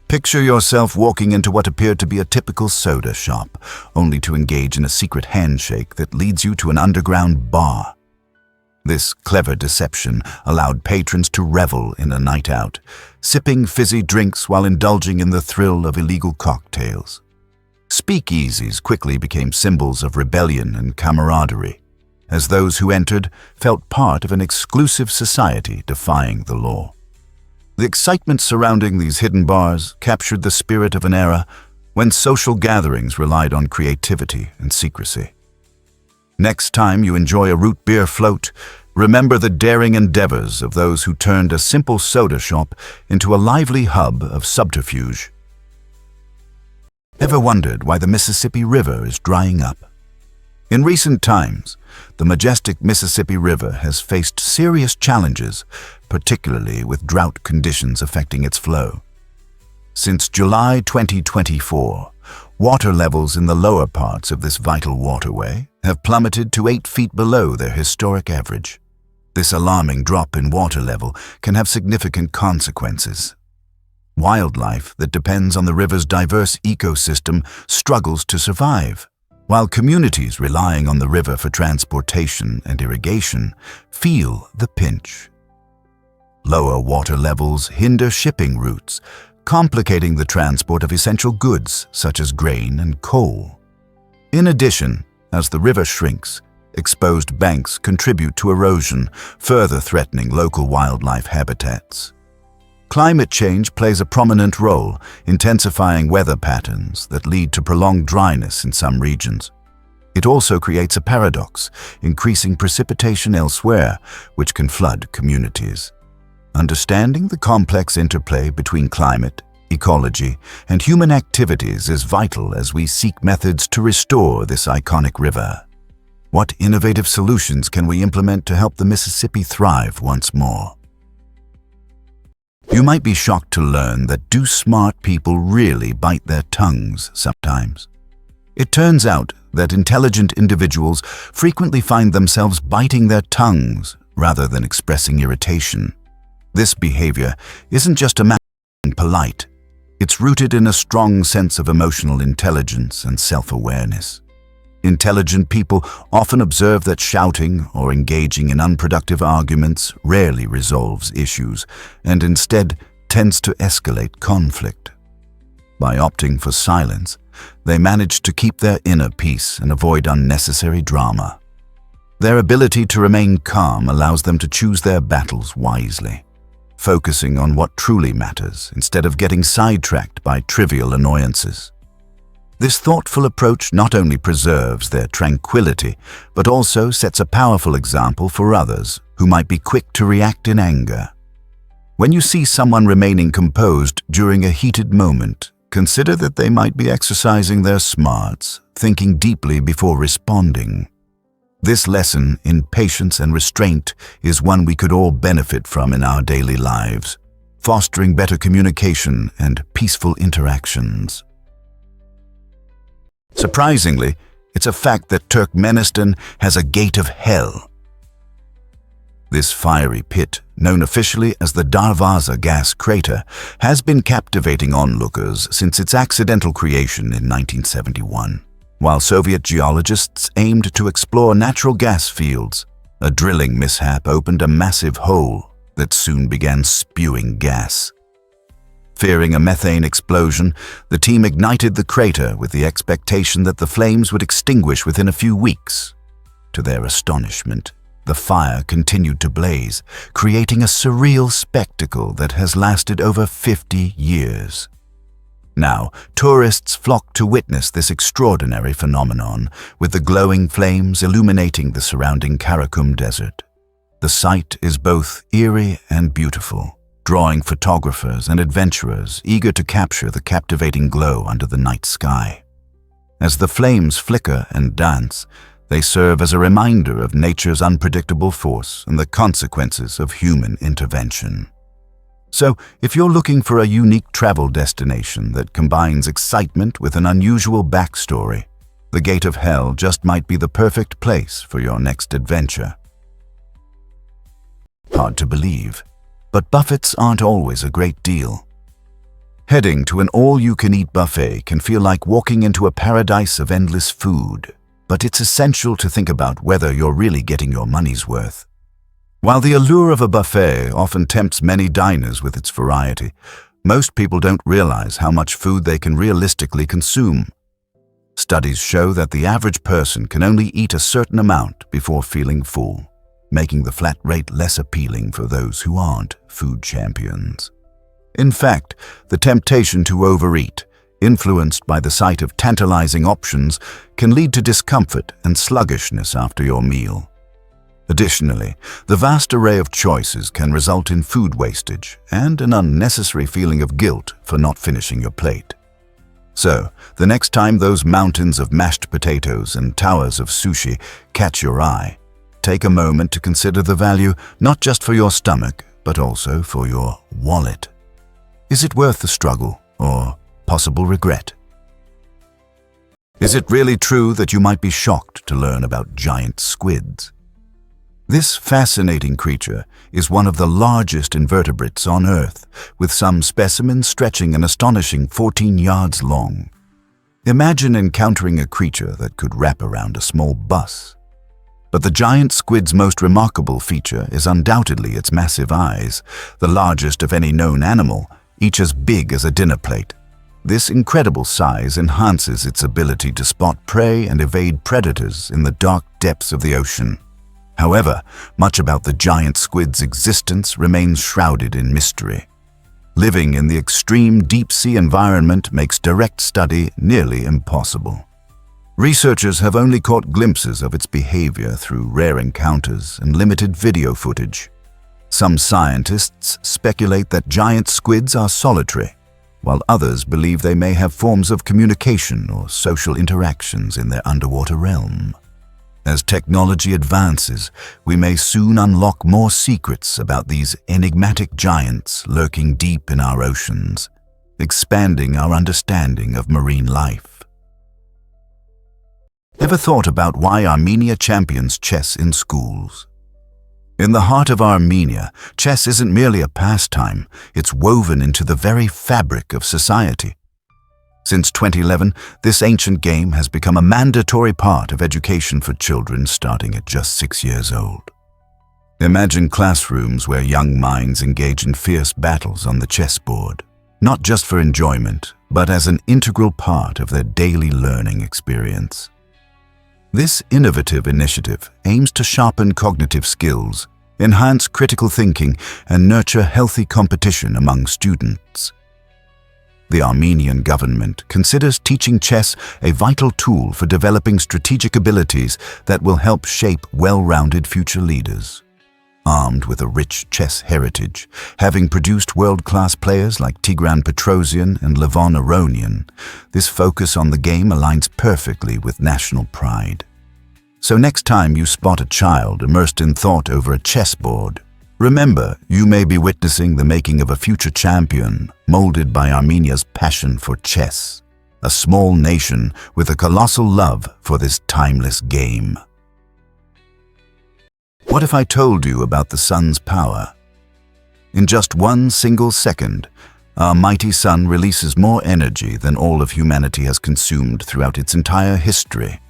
Picture yourself walking into what appeared to be a typical soda shop, only to engage in a secret handshake that leads you to an underground bar. This clever deception allowed patrons to revel in a night out, sipping fizzy drinks while indulging in the thrill of illegal cocktails. Speakeasies quickly became symbols of rebellion and camaraderie, as those who entered felt part of an exclusive society defying the law. The excitement surrounding these hidden bars captured the spirit of an era when social gatherings relied on creativity and secrecy. Next time you enjoy a root beer float, remember the daring endeavors of those who turned a simple soda shop into a lively hub of subterfuge. Ever wondered why the Mississippi River is drying up? In recent times, the majestic Mississippi River has faced serious challenges, particularly with drought conditions affecting its flow. Since July 2024, water levels in the lower parts of this vital waterway have plummeted to 8 feet below their historic average. This alarming drop in water level can have significant consequences. Wildlife that depends on the river's diverse ecosystem struggles to survive, while communities relying on the river for transportation and irrigation feel the pinch. Lower water levels hinder shipping routes, complicating the transport of essential goods such as grain and coal. In addition, as the river shrinks, exposed banks contribute to erosion, further threatening local wildlife habitats. Climate change plays a prominent role, intensifying weather patterns that lead to prolonged dryness in some regions. It also creates a paradox, increasing precipitation elsewhere, which can flood communities. Understanding the complex interplay between climate, ecology, and human activities is vital as we seek methods to restore this iconic river. What innovative solutions can we implement to help the Mississippi thrive once more? You might be shocked to learn that do smart people really bite their tongues sometimes? It turns out that intelligent individuals frequently find themselves biting their tongues rather than expressing irritation. This behavior isn't just a matter of being polite. It's rooted in a strong sense of emotional intelligence and self-awareness. Intelligent people often observe that shouting or engaging in unproductive arguments rarely resolves issues and instead tends to escalate conflict. By opting for silence, they manage to keep their inner peace and avoid unnecessary drama. Their ability to remain calm allows them to choose their battles wisely, focusing on what truly matters instead of getting sidetracked by trivial annoyances. This thoughtful approach not only preserves their tranquility, but also sets a powerful example for others who might be quick to react in anger. When you see someone remaining composed during a heated moment, consider that they might be exercising their smarts, thinking deeply before responding. This lesson in patience and restraint is one we could all benefit from in our daily lives, fostering better communication and peaceful interactions. Surprisingly, it's a fact that Turkmenistan has a gate of hell. This fiery pit, known officially as the Darvaza gas crater, has been captivating onlookers since its accidental creation in 1971. While Soviet geologists aimed to explore natural gas fields, a drilling mishap opened a massive hole that soon began spewing gas. Fearing a methane explosion, the team ignited the crater with the expectation that the flames would extinguish within a few weeks. To their astonishment, the fire continued to blaze, creating a surreal spectacle that has lasted over 50 years. Now, tourists flock to witness this extraordinary phenomenon, with the glowing flames illuminating the surrounding Karakum Desert. The sight is both eerie and beautiful, drawing photographers and adventurers eager to capture the captivating glow under the night sky. As the flames flicker and dance, they serve as a reminder of nature's unpredictable force and the consequences of human intervention. So, if you're looking for a unique travel destination that combines excitement with an unusual backstory, the Gate of Hell just might be the perfect place for your next adventure. Hard to believe, but buffets aren't always a great deal. Heading to an all-you-can-eat buffet can feel like walking into a paradise of endless food, but it's essential to think about whether you're really getting your money's worth. While the allure of a buffet often tempts many diners with its variety, most people don't realize how much food they can realistically consume. Studies show that the average person can only eat a certain amount before feeling full, making the flat rate less appealing for those who aren't food champions. In fact, the temptation to overeat, influenced by the sight of tantalizing options, can lead to discomfort and sluggishness after your meal. Additionally, the vast array of choices can result in food wastage and an unnecessary feeling of guilt for not finishing your plate. So, the next time those mountains of mashed potatoes and towers of sushi catch your eye, take a moment to consider the value not just for your stomach, but also for your wallet. Is it worth the struggle or possible regret? Is it really true that you might be shocked to learn about giant squids? This fascinating creature is one of the largest invertebrates on Earth, with some specimens stretching an astonishing 14 yards long. Imagine encountering a creature that could wrap around a small bus. But the giant squid's most remarkable feature is undoubtedly its massive eyes, the largest of any known animal, each as big as a dinner plate. This incredible size enhances its ability to spot prey and evade predators in the dark depths of the ocean. However, much about the giant squid's existence remains shrouded in mystery. Living in the extreme deep-sea environment makes direct study nearly impossible. Researchers have only caught glimpses of its behavior through rare encounters and limited video footage. Some scientists speculate that giant squids are solitary, while others believe they may have forms of communication or social interactions in their underwater realm. As technology advances, we may soon unlock more secrets about these enigmatic giants lurking deep in our oceans, expanding our understanding of marine life. Ever thought about why Armenia champions chess in schools? In the heart of Armenia, chess isn't merely a pastime, it's woven into the very fabric of society. Since 2011, this ancient game has become a mandatory part of education for children starting at just 6 years old. Imagine classrooms where young minds engage in fierce battles on the chessboard, not just for enjoyment, but as an integral part of their daily learning experience. This innovative initiative aims to sharpen cognitive skills, enhance critical thinking, and nurture healthy competition among students. The Armenian government considers teaching chess a vital tool for developing strategic abilities that will help shape well-rounded future leaders. Armed with a rich chess heritage, having produced world-class players like Tigran Petrosian and Levon Aronian, this focus on the game aligns perfectly with national pride. So next time you spot a child immersed in thought over a chessboard, remember you may be witnessing the making of a future champion molded by Armenia's passion for chess, a small nation with a colossal love for this timeless game. What if I told you about the sun's power? In just one single second, our mighty sun releases more energy than all of humanity has consumed throughout its entire history.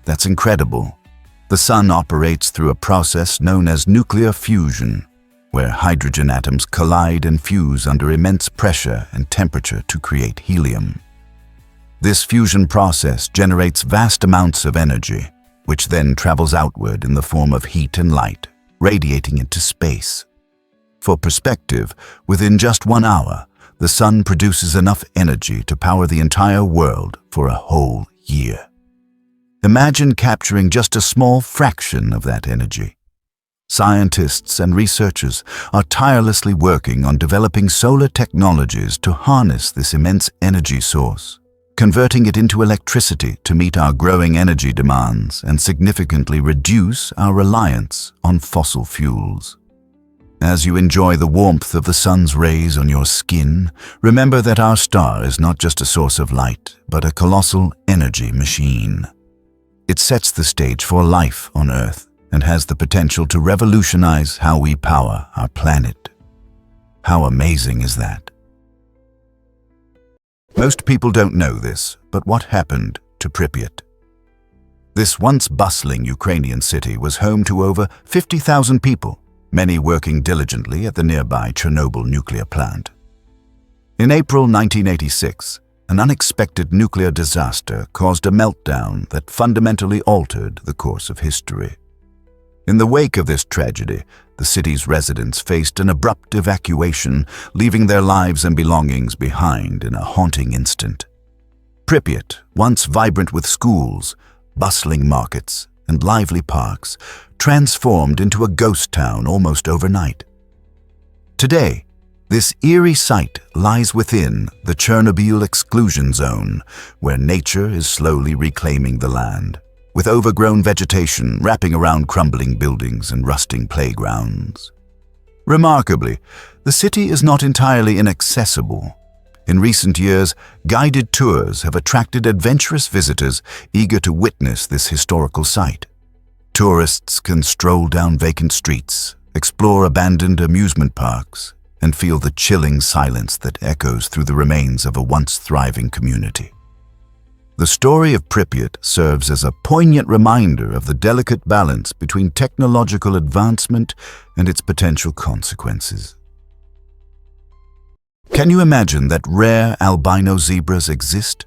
That's incredible. The sun operates through a process known as nuclear fusion, where hydrogen atoms collide and fuse under immense pressure and temperature to create helium. This fusion process generates vast amounts of energy, which then travels outward in the form of heat and light, radiating into space. For perspective, within just 1 hour, the sun produces enough energy to power the entire world for a whole year. Imagine capturing just a small fraction of that energy. Scientists and researchers are tirelessly working on developing solar technologies to harness this immense energy source, converting it into electricity to meet our growing energy demands and significantly reduce our reliance on fossil fuels. As you enjoy the warmth of the sun's rays on your skin, remember that our star is not just a source of light, but a colossal energy machine. It sets the stage for life on Earth and has the potential to revolutionize how we power our planet. How amazing is that? Most people don't know this, but what happened to Pripyat? This once bustling Ukrainian city was home to over 50,000 people, many working diligently at the nearby Chernobyl nuclear plant. In April 1986, an unexpected nuclear disaster caused a meltdown that fundamentally altered the course of history. In the wake of this tragedy, the city's residents faced an abrupt evacuation, leaving their lives and belongings behind in a haunting instant. Pripyat, once vibrant with schools, bustling markets, and lively parks, transformed into a ghost town almost overnight. Today, this eerie site lies within the Chernobyl exclusion zone, where nature is slowly reclaiming the land, with overgrown vegetation wrapping around crumbling buildings and rusting playgrounds. Remarkably, the city is not entirely inaccessible. In recent years, guided tours have attracted adventurous visitors eager to witness this historical site. Tourists can stroll down vacant streets, explore abandoned amusement parks, and feel the chilling silence that echoes through the remains of a once thriving community. The story of Pripyat serves as a poignant reminder of the delicate balance between technological advancement and its potential consequences. Can you imagine that rare albino zebras exist?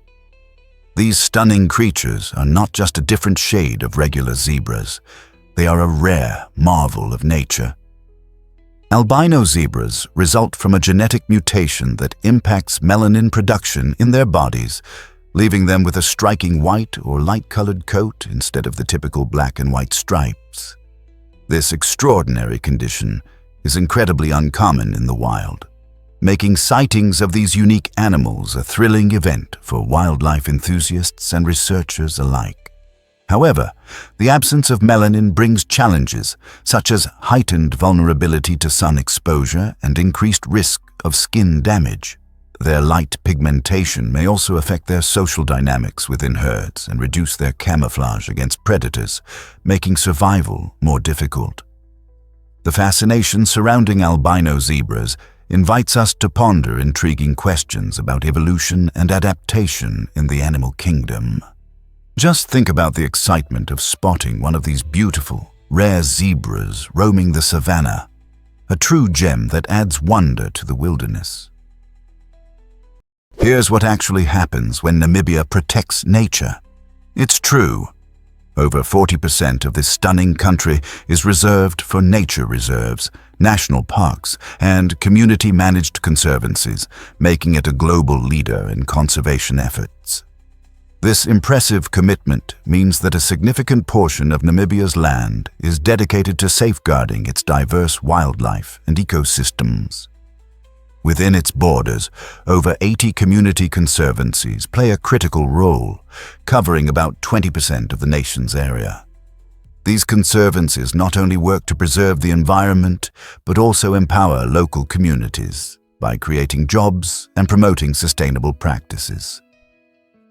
These stunning creatures are not just a different shade of regular zebras. They are a rare marvel of nature. Albino zebras result from a genetic mutation that impacts melanin production in their bodies, leaving them with a striking white or light-colored coat instead of the typical black and white stripes. This extraordinary condition is incredibly uncommon in the wild, making sightings of these unique animals a thrilling event for wildlife enthusiasts and researchers alike. However, the absence of melanin brings challenges such as heightened vulnerability to sun exposure and increased risk of skin damage. Their light pigmentation may also affect their social dynamics within herds and reduce their camouflage against predators, making survival more difficult. The fascination surrounding albino zebras invites us to ponder intriguing questions about evolution and adaptation in the animal kingdom. Just think about the excitement of spotting one of these beautiful, rare zebras roaming the savanna, a true gem that adds wonder to the wilderness. Here's what actually happens when Namibia protects nature. It's true. Over 40% of this stunning country is reserved for nature reserves, national parks, and community-managed conservancies, making it a global leader in conservation efforts. This impressive commitment means that a significant portion of Namibia's land is dedicated to safeguarding its diverse wildlife and ecosystems. Within its borders, over 80 community conservancies play a critical role, covering about 20% of the nation's area. These conservancies not only work to preserve the environment, but also empower local communities by creating jobs and promoting sustainable practices.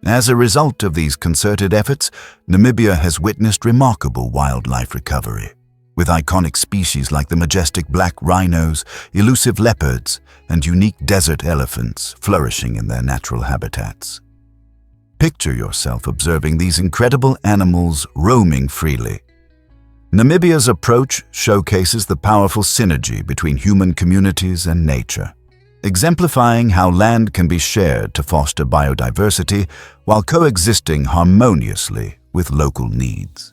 As a result of these concerted efforts, Namibia has witnessed remarkable wildlife recovery, with iconic species like the majestic black rhinos, elusive leopards, and unique desert elephants flourishing in their natural habitats. Picture yourself observing these incredible animals roaming freely. Namibia's approach showcases the powerful synergy between human communities and nature, exemplifying how land can be shared to foster biodiversity while coexisting harmoniously with local needs.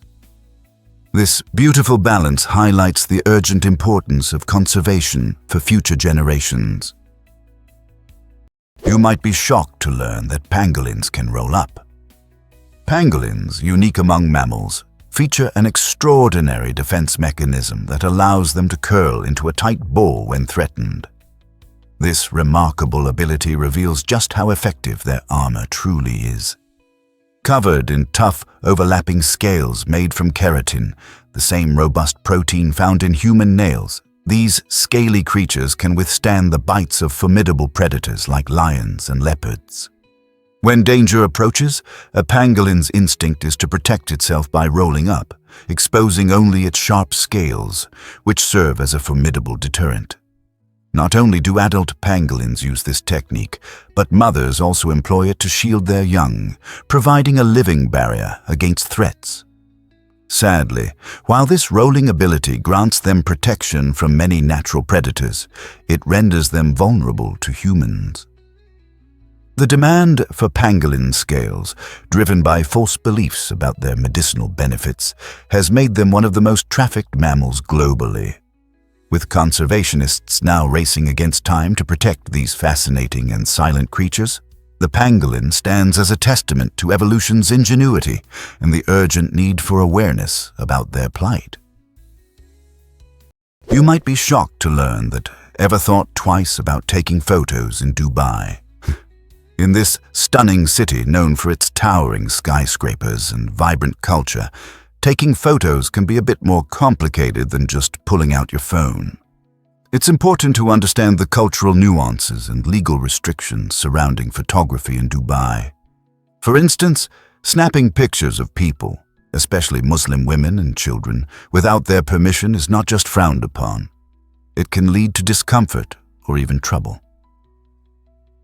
This beautiful balance highlights the urgent importance of conservation for future generations. You might be shocked to learn that pangolins can roll up. Pangolins, unique among mammals, feature an extraordinary defense mechanism that allows them to curl into a tight ball when threatened. This remarkable ability reveals just how effective their armor truly is. Covered in tough, overlapping scales made from keratin, the same robust protein found in human nails, these scaly creatures can withstand the bites of formidable predators like lions and leopards. When danger approaches, a pangolin's instinct is to protect itself by rolling up, exposing only its sharp scales, which serve as a formidable deterrent. Not only do adult pangolins use this technique, but mothers also employ it to shield their young, providing a living barrier against threats. Sadly, while this rolling ability grants them protection from many natural predators, it renders them vulnerable to humans. The demand for pangolin scales, driven by false beliefs about their medicinal benefits, has made them one of the most trafficked mammals globally. With conservationists now racing against time to protect these fascinating and silent creatures, the pangolin stands as a testament to evolution's ingenuity and the urgent need for awareness about their plight. You might be shocked to learn that ever thought twice about taking photos in Dubai. In this stunning city known for its towering skyscrapers and vibrant culture, taking photos can be a bit more complicated than just pulling out your phone. It's important to understand the cultural nuances and legal restrictions surrounding photography in Dubai. For instance, snapping pictures of people, especially Muslim women and children, without their permission is not just frowned upon. It can lead to discomfort or even trouble.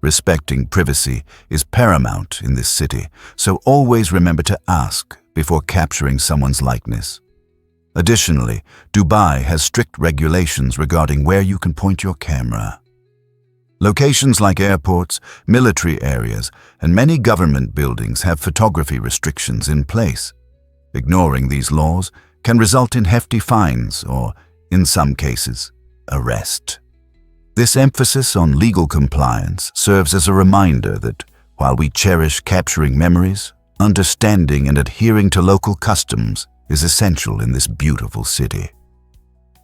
Respecting privacy is paramount in this city, so always remember to ask before capturing someone's likeness. Additionally, Dubai has strict regulations regarding where you can point your camera. Locations like airports, military areas, and many government buildings have photography restrictions in place. Ignoring these laws can result in hefty fines or, in some cases, arrest. This emphasis on legal compliance serves as a reminder that, while we cherish capturing memories, understanding and adhering to local customs is essential in this beautiful city.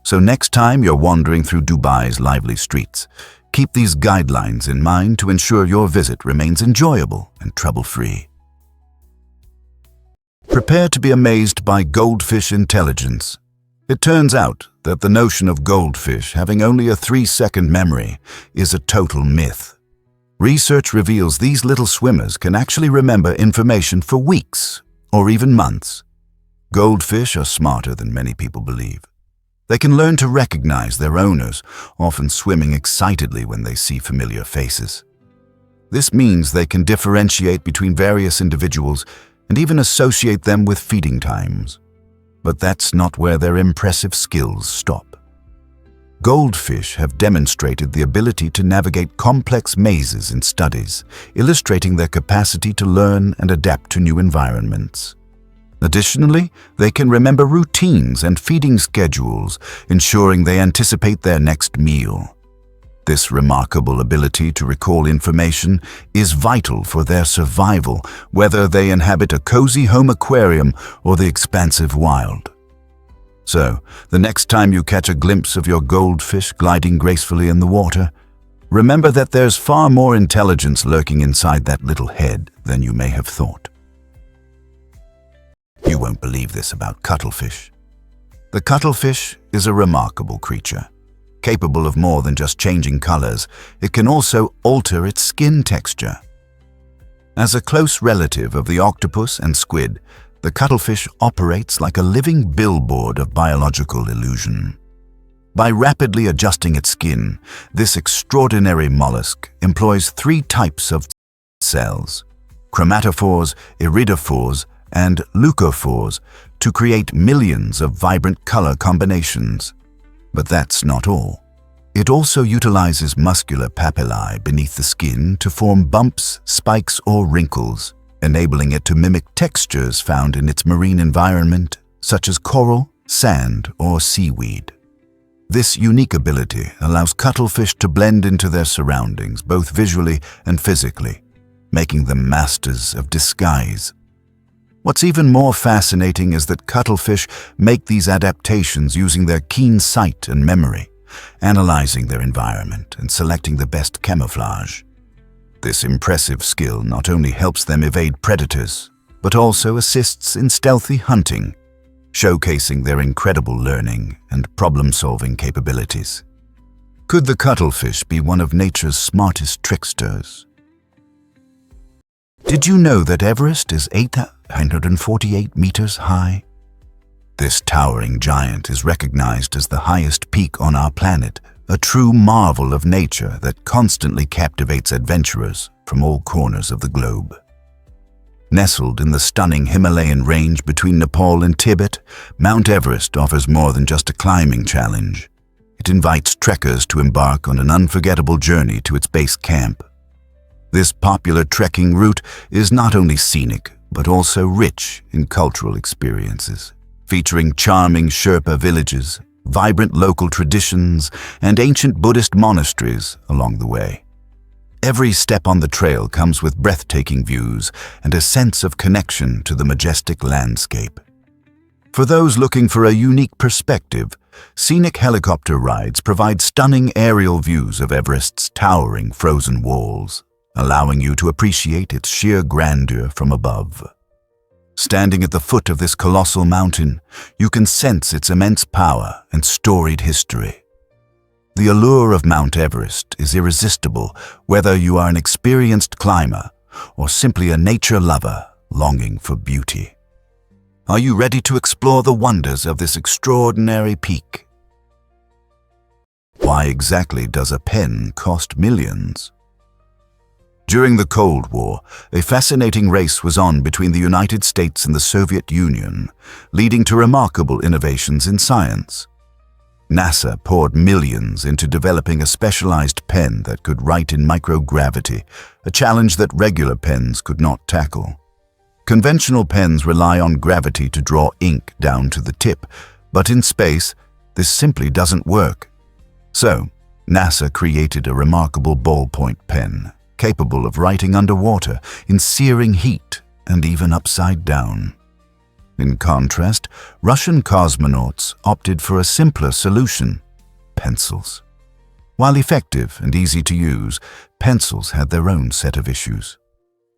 So next time you're wandering through Dubai's lively streets, keep these guidelines in mind to ensure your visit remains enjoyable and trouble-free. Prepare to be amazed by goldfish intelligence. It turns out that the notion of goldfish having only a 3-second memory is a total myth. Research reveals these little swimmers can actually remember information for weeks or even months. Goldfish are smarter than many people believe. They can learn to recognize their owners, often swimming excitedly when they see familiar faces. This means they can differentiate between various individuals and even associate them with feeding times. But that's not where their impressive skills stop. Goldfish have demonstrated the ability to navigate complex mazes in studies, illustrating their capacity to learn and adapt to new environments. Additionally, they can remember routines and feeding schedules, ensuring they anticipate their next meal. This remarkable ability to recall information is vital for their survival, whether they inhabit a cozy home aquarium or the expansive wild. So, the next time you catch a glimpse of your goldfish gliding gracefully in the water, remember that there's far more intelligence lurking inside that little head than you may have thought. You won't believe this about cuttlefish. The cuttlefish is a remarkable creature. Capable of more than just changing colors, it can also alter its skin texture. As a close relative of the octopus and squid, the cuttlefish operates like a living billboard of biological illusion. By rapidly adjusting its skin, this extraordinary mollusk employs 3 types of cells: chromatophores, iridophores, and leucophores, to create millions of vibrant color combinations. But that's not all. It also utilizes muscular papillae beneath the skin to form bumps, spikes, or wrinkles, enabling it to mimic textures found in its marine environment, such as coral, sand, or seaweed. This unique ability allows cuttlefish to blend into their surroundings, both visually and physically, making them masters of disguise. What's even more fascinating is that cuttlefish make these adaptations using their keen sight and memory, analyzing their environment and selecting the best camouflage. This impressive skill not only helps them evade predators, but also assists in stealthy hunting, showcasing their incredible learning and problem-solving capabilities. Could the cuttlefish be one of nature's smartest tricksters? Did you know that Everest is 848 meters high? This towering giant is recognized as the highest peak on our planet, a true marvel of nature that constantly captivates adventurers from all corners of the globe. Nestled in the stunning Himalayan range between Nepal and Tibet, Mount Everest offers more than just a climbing challenge. It invites trekkers to embark on an unforgettable journey to its base camp. This popular trekking route is not only scenic, but also rich in cultural experiences, featuring charming Sherpa villages, vibrant local traditions, and ancient Buddhist monasteries along the way. Every step on the trail comes with breathtaking views and a sense of connection to the majestic landscape. For those looking for a unique perspective, scenic helicopter rides provide stunning aerial views of Everest's towering frozen walls, allowing you to appreciate its sheer grandeur from above. Standing at the foot of this colossal mountain, you can sense its immense power and storied history. The allure of Mount Everest is irresistible, whether you are an experienced climber or simply a nature lover longing for beauty. Are you ready to explore the wonders of this extraordinary peak? Why exactly does a pen cost millions? During the Cold War, a fascinating race was on between the United States and the Soviet Union, leading to remarkable innovations in science. NASA poured millions into developing a specialized pen that could write in microgravity, a challenge that regular pens could not tackle. Conventional pens rely on gravity to draw ink down to the tip, but in space, this simply doesn't work. So, NASA created a remarkable ballpoint pen, capable of writing underwater, in searing heat, and even upside down. In contrast, Russian cosmonauts opted for a simpler solution: pencils. While effective and easy to use, pencils had their own set of issues.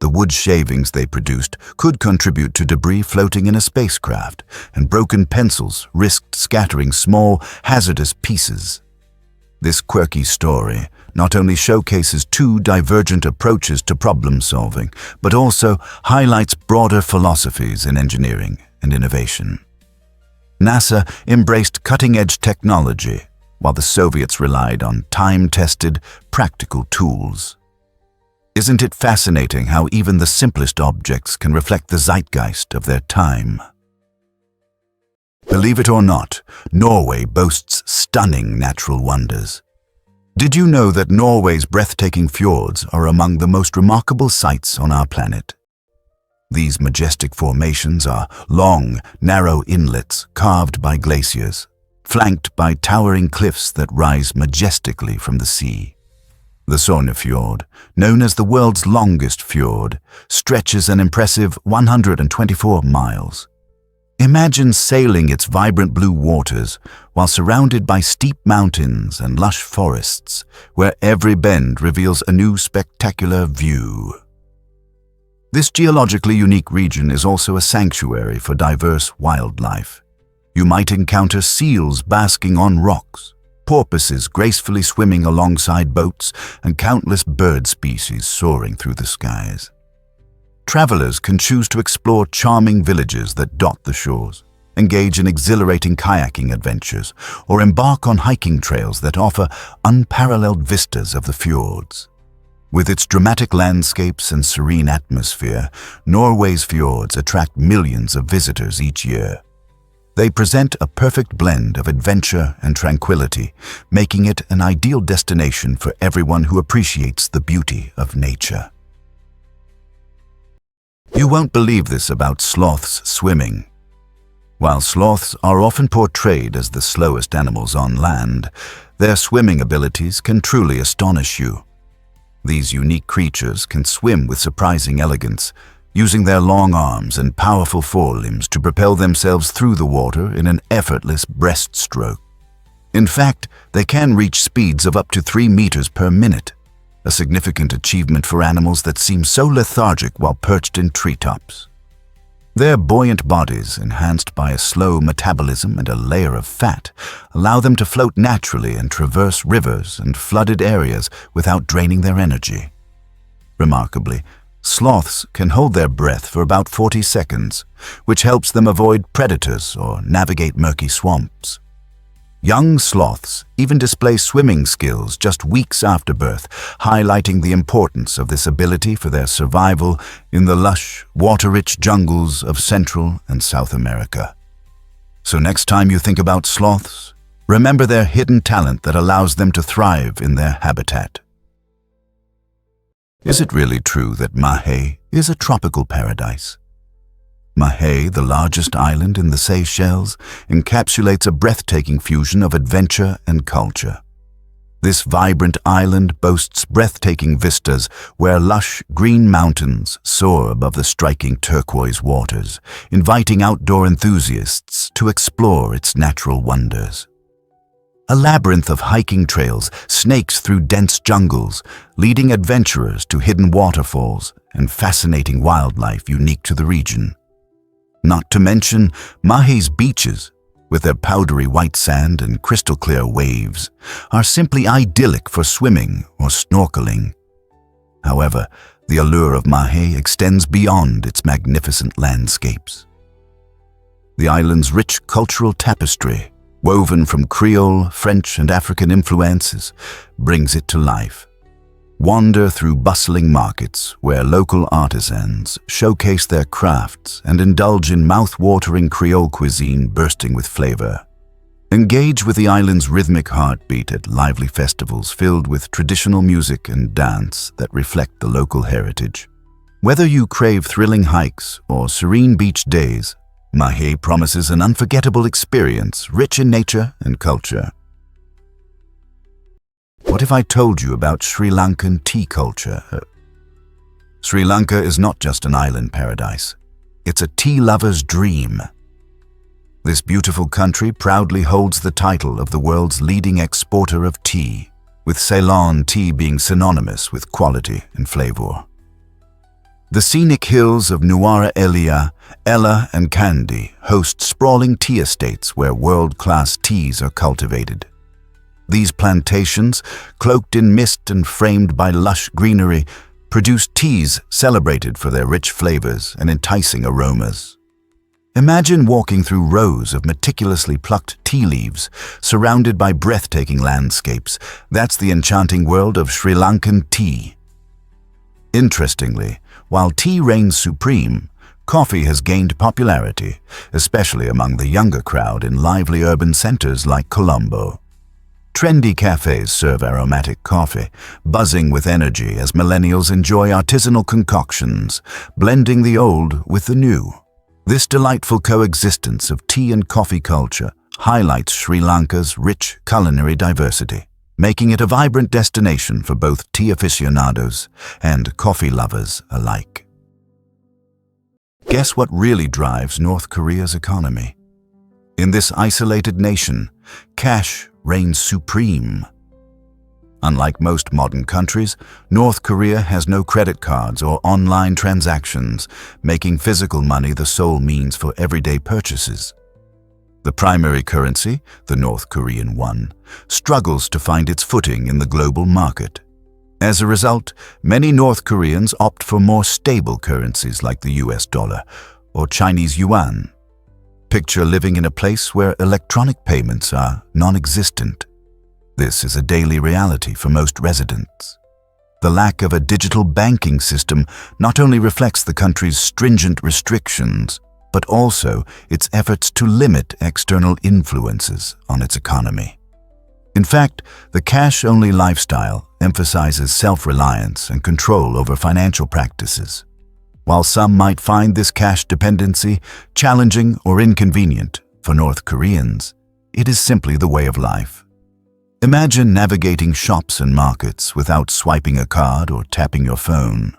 The wood shavings they produced could contribute to debris floating in a spacecraft, and broken pencils risked scattering small, hazardous pieces. This quirky story not only showcases 2 divergent approaches to problem solving, but also highlights broader philosophies in engineering and innovation. NASA embraced cutting-edge technology, while the Soviets relied on time-tested, practical tools. Isn't it fascinating how even the simplest objects can reflect the zeitgeist of their time? Believe it or not, Norway boasts stunning natural wonders. Did you know that Norway's breathtaking fjords are among the most remarkable sights on our planet? These majestic formations are long, narrow inlets carved by glaciers, flanked by towering cliffs that rise majestically from the sea. The Sognefjord, known as the world's longest fjord, stretches an impressive 124 miles. Imagine sailing its vibrant blue waters while surrounded by steep mountains and lush forests, where every bend reveals a new spectacular view. This geologically unique region is also a sanctuary for diverse wildlife. You might encounter seals basking on rocks, porpoises gracefully swimming alongside boats, and countless bird species soaring through the skies. Travelers can choose to explore charming villages that dot the shores, engage in exhilarating kayaking adventures, or embark on hiking trails that offer unparalleled vistas of the fjords. With its dramatic landscapes and serene atmosphere, Norway's fjords attract millions of visitors each year. They present a perfect blend of adventure and tranquility, making it an ideal destination for everyone who appreciates the beauty of nature. You won't believe this about sloths swimming. While sloths are often portrayed as the slowest animals on land, their swimming abilities can truly astonish you. These unique creatures can swim with surprising elegance, using their long arms and powerful forelimbs to propel themselves through the water in an effortless breaststroke. In fact, they can reach speeds of up to 3 meters per minute, a significant achievement for animals that seem so lethargic while perched in treetops. Their buoyant bodies, enhanced by a slow metabolism and a layer of fat, allow them to float naturally and traverse rivers and flooded areas without draining their energy. Remarkably, sloths can hold their breath for about 40 seconds, which helps them avoid predators or navigate murky swamps. Young sloths even display swimming skills just weeks after birth, highlighting the importance of this ability for their survival in the lush, water-rich jungles of Central and South America. So next time you think about sloths, remember their hidden talent that allows them to thrive in their habitat. Is it really true that Mahé is a tropical paradise? Mahé, the largest island in the Seychelles, encapsulates a breathtaking fusion of adventure and culture. This vibrant island boasts breathtaking vistas where lush green mountains soar above the striking turquoise waters, inviting outdoor enthusiasts to explore its natural wonders. A labyrinth of hiking trails snakes through dense jungles, leading adventurers to hidden waterfalls and fascinating wildlife unique to the region. Not to mention Mahé's beaches, with their powdery white sand and crystal-clear waves, are simply idyllic for swimming or snorkeling. However, the allure of Mahé extends beyond its magnificent landscapes. The island's rich cultural tapestry, woven from Creole, French, and African influences, brings it to life. Wander through bustling markets where local artisans showcase their crafts and indulge in mouth-watering Creole cuisine bursting with flavor. Engage with the island's rhythmic heartbeat at lively festivals filled with traditional music and dance that reflect the local heritage. Whether you crave thrilling hikes or serene beach days, Mahé promises an unforgettable experience rich in nature and culture. What if I told you about Sri Lankan tea culture? Sri Lanka is not just an island paradise. It's a tea lover's dream. This beautiful country proudly holds the title of the world's leading exporter of tea, with Ceylon tea being synonymous with quality and flavor. The scenic hills of Nuwara Eliya, Ella, and Kandy host sprawling tea estates where world-class teas are cultivated. These plantations, cloaked in mist and framed by lush greenery, produce teas celebrated for their rich flavors and enticing aromas. Imagine walking through rows of meticulously plucked tea leaves, surrounded by breathtaking landscapes. That's the enchanting world of Sri Lankan tea. Interestingly, while tea reigns supreme, coffee has gained popularity, especially among the younger crowd in lively urban centers like Colombo. Trendy cafes serve aromatic coffee, buzzing with energy as millennials enjoy artisanal concoctions, blending the old with the new. This delightful coexistence of tea and coffee culture highlights Sri Lanka's rich culinary diversity, making it a vibrant destination for both tea aficionados and coffee lovers alike. Guess what really drives North Korea's economy? In this isolated nation, cash reigns supreme. Unlike most modern countries, North Korea has no credit cards or online transactions, making physical money the sole means for everyday purchases. The primary currency, the North Korean won, struggles to find its footing in the global market. As a result, many North Koreans opt for more stable currencies like the US dollar or Chinese yuan. Picture living in a place where electronic payments are non-existent. This is a daily reality for most residents. The lack of a digital banking system not only reflects the country's stringent restrictions, but also its efforts to limit external influences on its economy. In fact, the cash-only lifestyle emphasizes self-reliance and control over financial practices. While some might find this cash dependency challenging or inconvenient, for North Koreans, it is simply the way of life. Imagine navigating shops and markets without swiping a card or tapping your phone.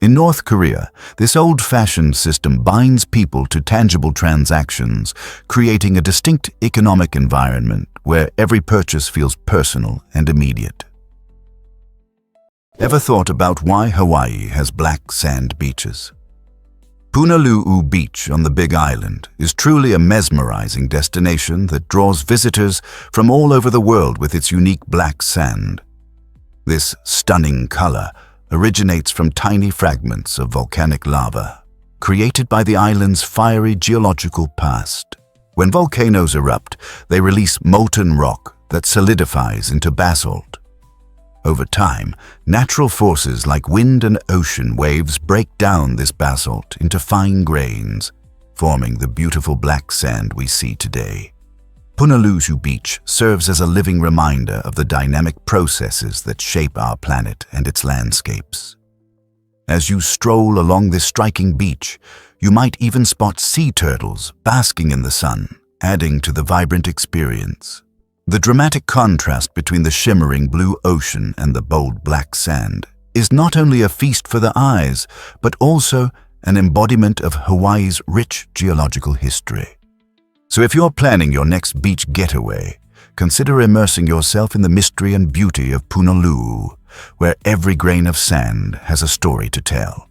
In North Korea, this old-fashioned system binds people to tangible transactions, creating a distinct economic environment where every purchase feels personal and immediate. Ever thought about why Hawaii has black sand beaches? Punaluu Beach on the Big Island is truly a mesmerizing destination that draws visitors from all over the world with its unique black sand. This stunning color originates from tiny fragments of volcanic lava, created by the island's fiery geological past. When volcanoes erupt, they release molten rock that solidifies into basalt. Over time, natural forces like wind and ocean waves break down this basalt into fine grains, forming the beautiful black sand we see today. Punaluu Beach serves as a living reminder of the dynamic processes that shape our planet and its landscapes. As you stroll along this striking beach, you might even spot sea turtles basking in the sun, adding to the vibrant experience. The dramatic contrast between the shimmering blue ocean and the bold black sand is not only a feast for the eyes, but also an embodiment of Hawaii's rich geological history. So if you're planning your next beach getaway, consider immersing yourself in the mystery and beauty of Punaluu, where every grain of sand has a story to tell.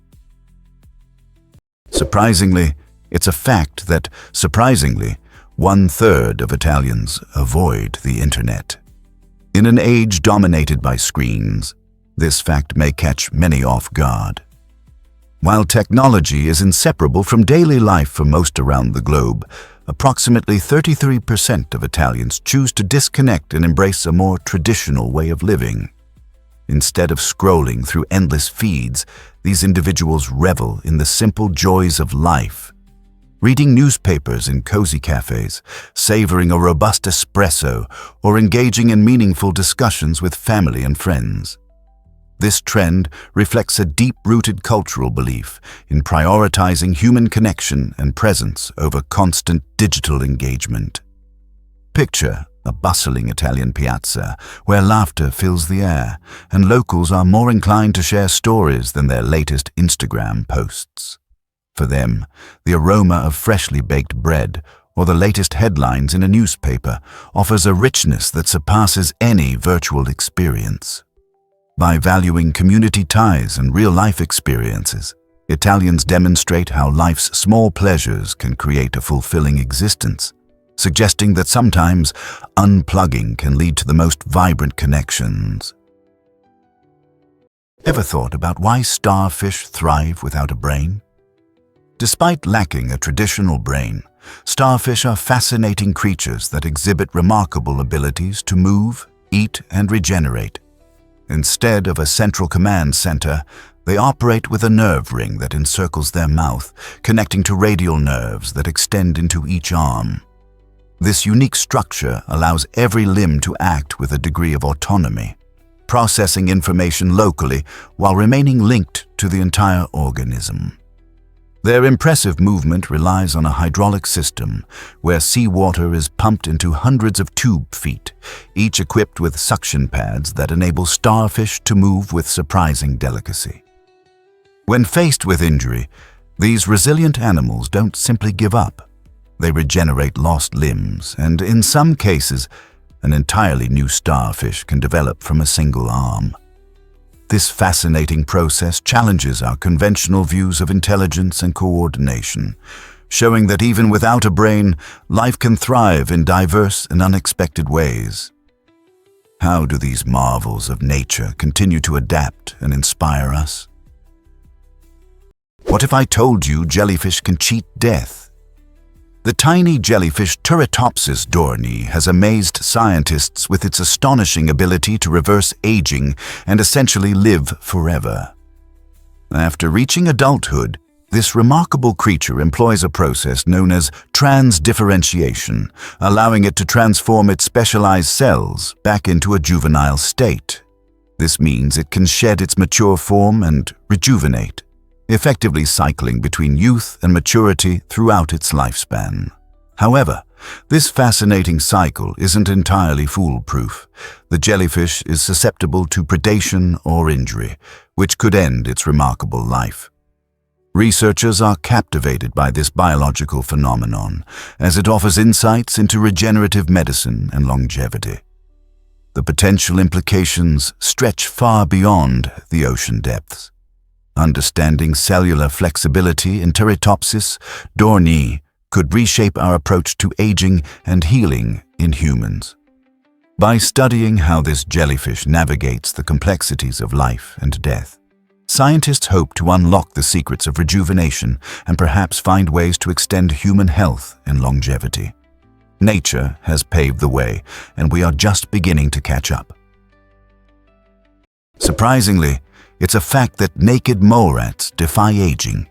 Surprisingly, it's a fact that, 1/3 of Italians avoid the internet. In an age dominated by screens, this fact may catch many off guard. While technology is inseparable from daily life for most around the globe, approximately 33% of Italians choose to disconnect and embrace a more traditional way of living. Instead of scrolling through endless feeds, these individuals revel in the simple joys of life. Reading newspapers in cozy cafes, savoring a robust espresso, or engaging in meaningful discussions with family and friends. This trend reflects a deep-rooted cultural belief in prioritizing human connection and presence over constant digital engagement. Picture a bustling Italian piazza where laughter fills the air and locals are more inclined to share stories than their latest Instagram posts. For them, the aroma of freshly baked bread or the latest headlines in a newspaper offers a richness that surpasses any virtual experience. By valuing community ties and real-life experiences, Italians demonstrate how life's small pleasures can create a fulfilling existence, suggesting that sometimes unplugging can lead to the most vibrant connections. Ever thought about why starfish thrive without a brain? Despite lacking a traditional brain, starfish are fascinating creatures that exhibit remarkable abilities to move, eat, and regenerate. Instead of a central command center, They operate with a nerve ring that encircles their mouth, connecting to radial nerves that extend into each arm. This unique structure allows every limb to act with a degree of autonomy, processing information locally while remaining linked to the entire organism. Their impressive movement relies on a hydraulic system where seawater is pumped into hundreds of tube feet, each equipped with suction pads that enable starfish to move with surprising delicacy. When faced with injury, these resilient animals don't simply give up. They regenerate lost limbs, and in some cases, an entirely new starfish can develop from a single arm. This fascinating process challenges our conventional views of intelligence and coordination, showing that even without a brain, life can thrive in diverse and unexpected ways. How do these marvels of nature continue to adapt and inspire us? What if I told you jellyfish can cheat death? The tiny jellyfish Turritopsis dohrnii has amazed scientists with its astonishing ability to reverse aging and essentially live forever. After reaching adulthood, this remarkable creature employs a process known as transdifferentiation, allowing it to transform its specialized cells back into a juvenile state. This means it can shed its mature form and rejuvenate, effectively cycling between youth and maturity throughout its lifespan. However, this fascinating cycle isn't entirely foolproof. The jellyfish is susceptible to predation or injury, which could end its remarkable life. Researchers are captivated by this biological phenomenon, as it offers insights into regenerative medicine and longevity. The potential implications stretch far beyond the ocean depths. Understanding cellular flexibility in Turritopsis dohrnii could reshape our approach to aging and healing in humans. By studying how this jellyfish navigates the complexities of life and death, scientists hope to unlock the secrets of rejuvenation and perhaps find ways to extend human health and longevity. Nature has paved the way, and we are just beginning to catch up. Surprisingly, it's a fact that naked mole rats defy aging.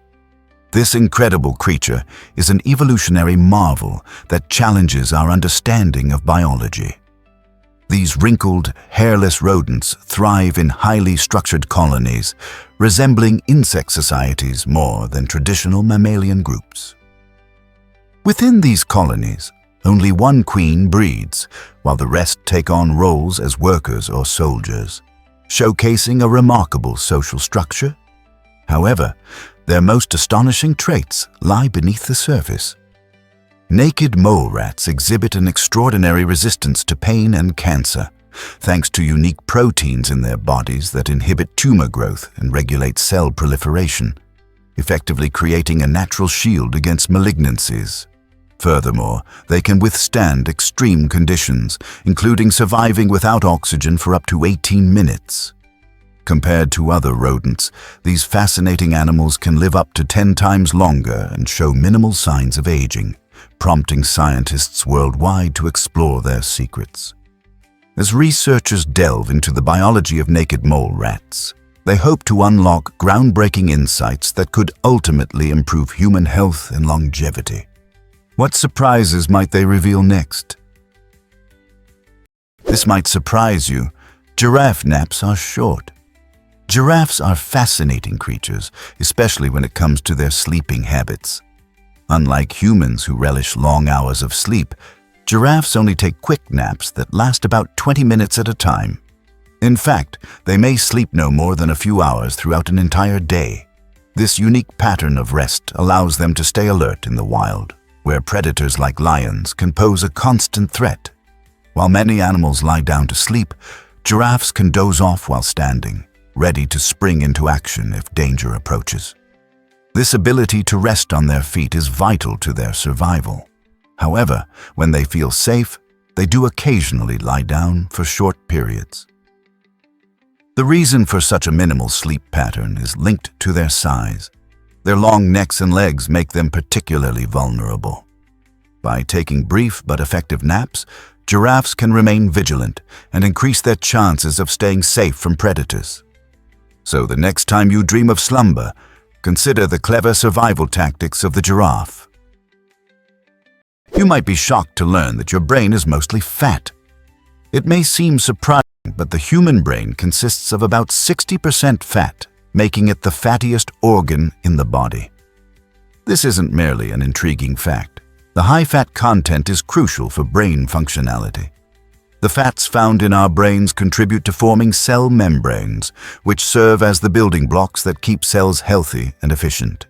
This incredible creature is an evolutionary marvel that challenges our understanding of biology. These wrinkled, hairless rodents thrive in highly structured colonies, resembling insect societies more than traditional mammalian groups. Within these colonies, only one queen breeds, while the rest take on roles as workers or soldiers, showcasing a remarkable social structure. However, their most astonishing traits lie beneath the surface. Naked mole rats exhibit an extraordinary resistance to pain and cancer, thanks to unique proteins in their bodies that inhibit tumor growth and regulate cell proliferation, effectively creating a natural shield against malignancies. Furthermore, they can withstand extreme conditions, including surviving without oxygen for up to 18 minutes. Compared to other rodents, these fascinating animals can live up to 10 times longer and show minimal signs of aging, prompting scientists worldwide to explore their secrets. As researchers delve into the biology of naked mole rats, they hope to unlock groundbreaking insights that could ultimately improve human health and longevity. What surprises might they reveal next? This might surprise you. Giraffe naps are short. Giraffes are fascinating creatures, especially when it comes to their sleeping habits. Unlike humans who relish long hours of sleep, giraffes only take quick naps that last about 20 minutes at a time. In fact, they may sleep no more than a few hours throughout an entire day. This unique pattern of rest allows them to stay alert in the wild, where predators like lions can pose a constant threat. While many animals lie down to sleep, giraffes can doze off while standing, ready to spring into action if danger approaches. This ability to rest on their feet is vital to their survival. However, when they feel safe, they do occasionally lie down for short periods. The reason for such a minimal sleep pattern is linked to their size. Their long necks and legs make them particularly vulnerable. By taking brief but effective naps, giraffes can remain vigilant and increase their chances of staying safe from predators. So the next time you dream of slumber, consider the clever survival tactics of the giraffe. You might be shocked to learn that your brain is mostly fat. It may seem surprising, but the human brain consists of about 60% fat, making it the fattiest organ in the body. This isn't merely an intriguing fact. The high fat content is crucial for brain functionality. The fats found in our brains contribute to forming cell membranes, which serve as the building blocks that keep cells healthy and efficient.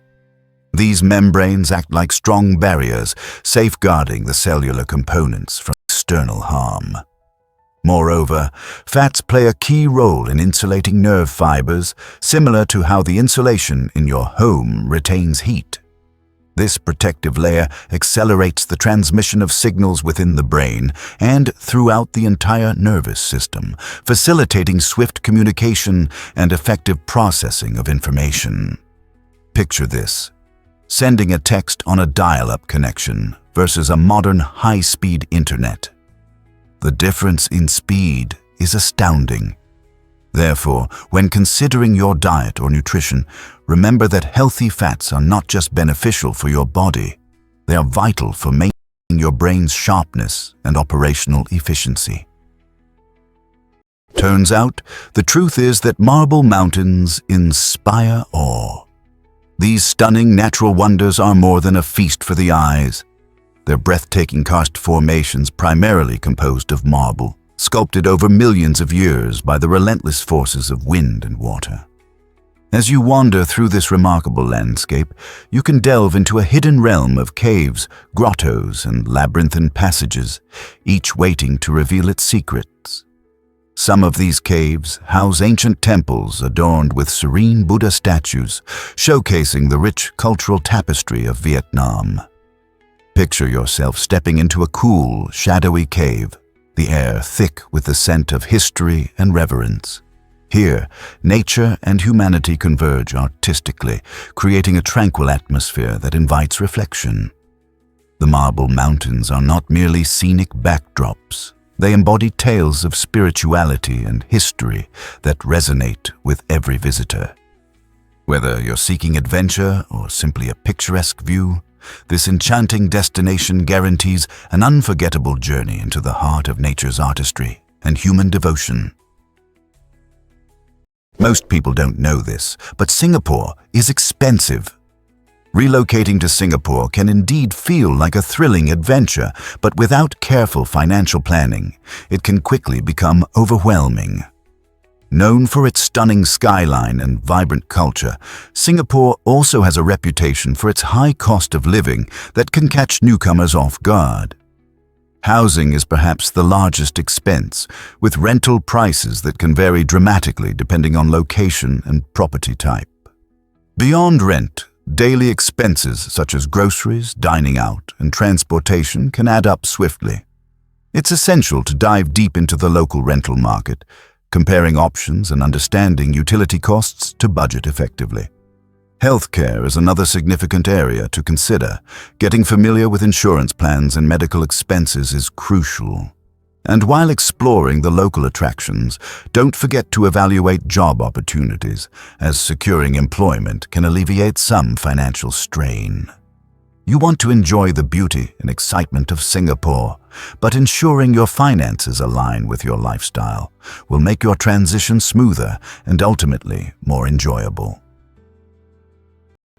These membranes act like strong barriers, safeguarding the cellular components from external harm. Moreover, fats play a key role in insulating nerve fibers, similar to how the insulation in your home retains heat. This protective layer accelerates the transmission of signals within the brain and throughout the entire nervous system, facilitating swift communication and effective processing of information. Picture this: sending a text on a dial-up connection versus a modern high-speed internet. The difference in speed is astounding. Therefore, when considering your diet or nutrition, remember that healthy fats are not just beneficial for your body, they are vital for maintaining your brain's sharpness and operational efficiency. Turns out, the truth is that marble mountains inspire awe. These stunning natural wonders are more than a feast for the eyes. They're breathtaking karst formations primarily composed of marble, sculpted over millions of years by the relentless forces of wind and water. As you wander through this remarkable landscape, you can delve into a hidden realm of caves, grottos, and labyrinthine passages, each waiting to reveal its secrets. Some of these caves house ancient temples adorned with serene Buddha statues, showcasing the rich cultural tapestry of Vietnam. Picture yourself stepping into a cool, shadowy cave, the air thick with the scent of history and reverence. Here, nature and humanity converge artistically, creating a tranquil atmosphere that invites reflection. The marble mountains are not merely scenic backdrops. They embody tales of spirituality and history that resonate with every visitor. Whether you're seeking adventure or simply a picturesque view, this enchanting destination guarantees an unforgettable journey into the heart of nature's artistry and human devotion. Most people don't know this, but Singapore is expensive. Relocating to Singapore can indeed feel like a thrilling adventure, but without careful financial planning, it can quickly become overwhelming. Known for its stunning skyline and vibrant culture, Singapore also has a reputation for its high cost of living that can catch newcomers off guard. Housing is perhaps the largest expense, with rental prices that can vary dramatically depending on location and property type. Beyond rent, daily expenses such as groceries, dining out, and transportation can add up swiftly. It's essential to dive deep into the local rental market, comparing options and understanding utility costs to budget effectively. Healthcare is another significant area to consider. Getting familiar with insurance plans and medical expenses is crucial. And while exploring the local attractions, don't forget to evaluate job opportunities, as securing employment can alleviate some financial strain. You want to enjoy the beauty and excitement of Singapore, but ensuring your finances align with your lifestyle will make your transition smoother and ultimately more enjoyable.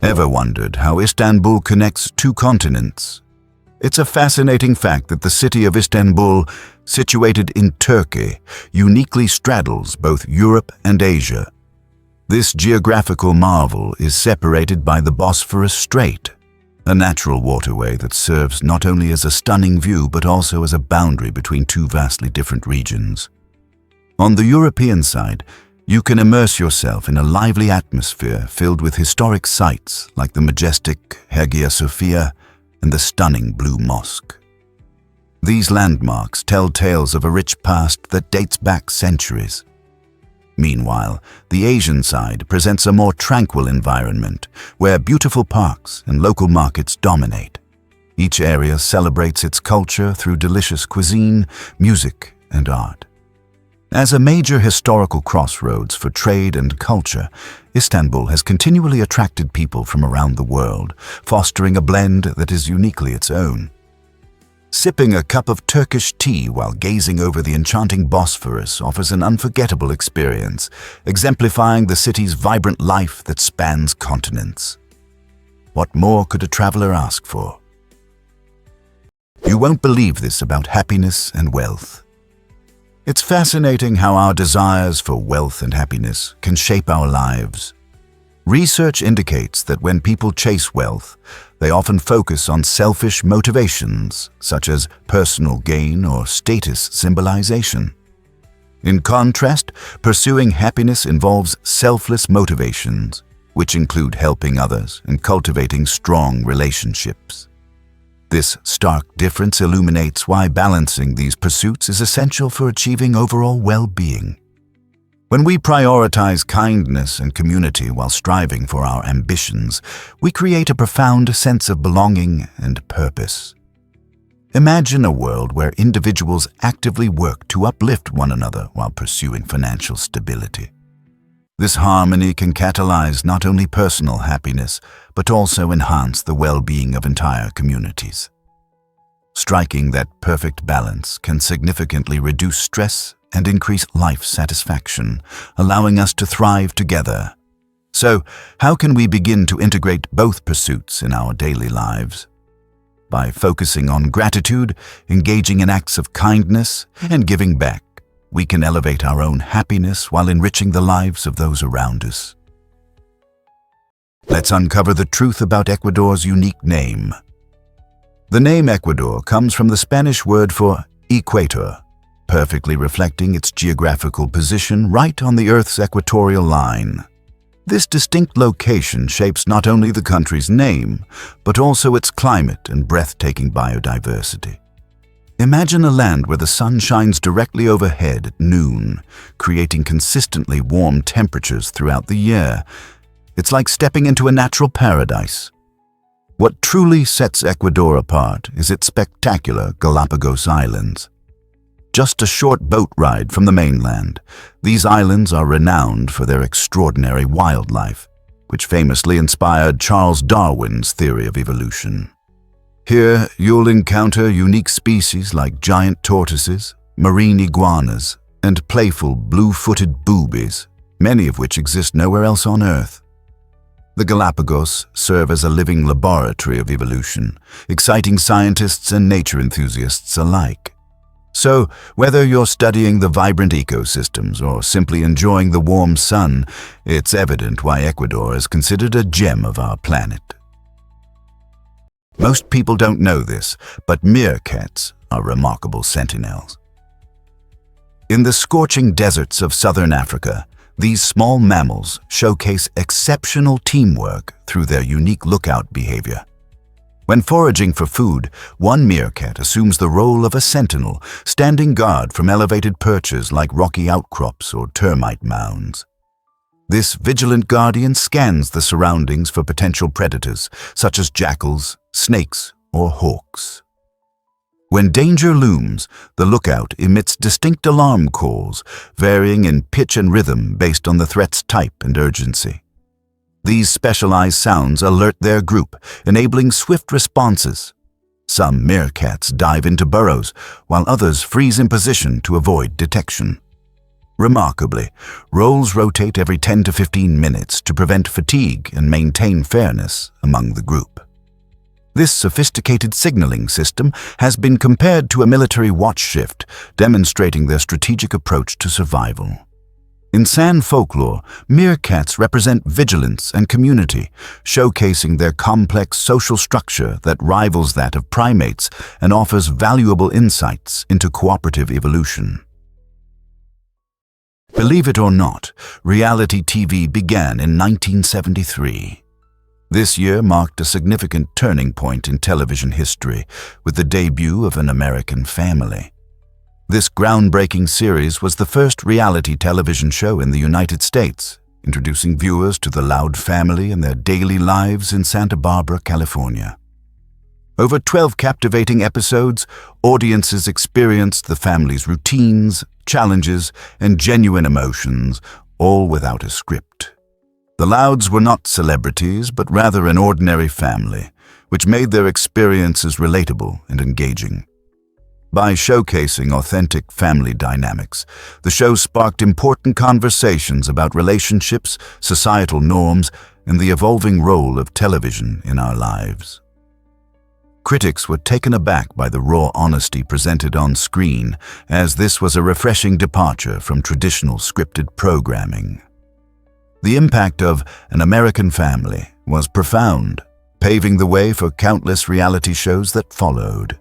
Ever wondered how Istanbul connects two continents? It's a fascinating fact that the city of Istanbul, situated in Turkey, uniquely straddles both Europe and Asia. This geographical marvel is separated by the Bosphorus Strait, a natural waterway that serves not only as a stunning view but also as a boundary between two vastly different regions. On the European side, you can immerse yourself in a lively atmosphere filled with historic sites like the majestic Hagia Sophia and the stunning Blue Mosque. These landmarks tell tales of a rich past that dates back centuries. Meanwhile, the Asian side presents a more tranquil environment where beautiful parks and local markets dominate. Each area celebrates its culture through delicious cuisine, music, and art. As a major historical crossroads for trade and culture, Istanbul has continually attracted people from around the world, fostering a blend that is uniquely its own. Sipping a cup of Turkish tea while gazing over the enchanting Bosphorus offers an unforgettable experience, exemplifying the city's vibrant life that spans continents. What more could a traveler ask for? You won't believe this about happiness and wealth. It's fascinating how our desires for wealth and happiness can shape our lives. Research indicates that when people chase wealth, they often focus on selfish motivations, such as personal gain or status symbolization. In contrast, pursuing happiness involves selfless motivations, which include helping others and cultivating strong relationships. This stark difference illuminates why balancing these pursuits is essential for achieving overall well-being. When we prioritize kindness and community while striving for our ambitions, we create a profound sense of belonging and purpose. Imagine a world where individuals actively work to uplift one another while pursuing financial stability. This harmony can catalyze not only personal happiness, but also enhance the well-being of entire communities. Striking that perfect balance can significantly reduce stress and increase life satisfaction, allowing us to thrive together. So, how can we begin to integrate both pursuits in our daily lives? By focusing on gratitude, engaging in acts of kindness, and giving back, we can elevate our own happiness while enriching the lives of those around us. Let's uncover the truth about Ecuador's unique name. The name Ecuador comes from the Spanish word for equator, perfectly reflecting its geographical position right on the Earth's equatorial line. This distinct location shapes not only the country's name, but also its climate and breathtaking biodiversity. Imagine a land where the sun shines directly overhead at noon, creating consistently warm temperatures throughout the year. It's like stepping into a natural paradise. What truly sets Ecuador apart is its spectacular Galapagos Islands. Just a short boat ride from the mainland, these islands are renowned for their extraordinary wildlife, which famously inspired Charles Darwin's theory of evolution. Here, you'll encounter unique species like giant tortoises, marine iguanas, and playful blue-footed boobies, many of which exist nowhere else on Earth. The Galapagos serve as a living laboratory of evolution, exciting scientists and nature enthusiasts alike. So, whether you're studying the vibrant ecosystems or simply enjoying the warm sun, it's evident why Ecuador is considered a gem of our planet. Most people don't know this, but meerkats are remarkable sentinels. In the scorching deserts of southern Africa, these small mammals showcase exceptional teamwork through their unique lookout behavior. When foraging for food, one meerkat assumes the role of a sentinel, standing guard from elevated perches like rocky outcrops or termite mounds. This vigilant guardian scans the surroundings for potential predators, such as jackals, snakes, or hawks. When danger looms, the lookout emits distinct alarm calls, varying in pitch and rhythm based on the threat's type and urgency. These specialized sounds alert their group, enabling swift responses. Some meerkats dive into burrows, while others freeze in position to avoid detection. Remarkably, roles rotate every 10 to 15 minutes to prevent fatigue and maintain fairness among the group. This sophisticated signaling system has been compared to a military watch shift, demonstrating their strategic approach to survival. In San folklore, meerkats represent vigilance and community, showcasing their complex social structure that rivals that of primates and offers valuable insights into cooperative evolution. Believe it or not, reality TV began in 1973. This year marked a significant turning point in television history with the debut of An American Family. This groundbreaking series was the first reality television show in the United States, introducing viewers to the Loud family and their daily lives in Santa Barbara, California. Over 12 captivating episodes, audiences experienced the family's routines, challenges, and genuine emotions, all without a script. The Louds were not celebrities, but rather an ordinary family, which made their experiences relatable and engaging. By showcasing authentic family dynamics, the show sparked important conversations about relationships, societal norms, and the evolving role of television in our lives. Critics were taken aback by the raw honesty presented on screen, as this was a refreshing departure from traditional scripted programming. The impact of An American Family was profound, paving the way for countless reality shows that followed.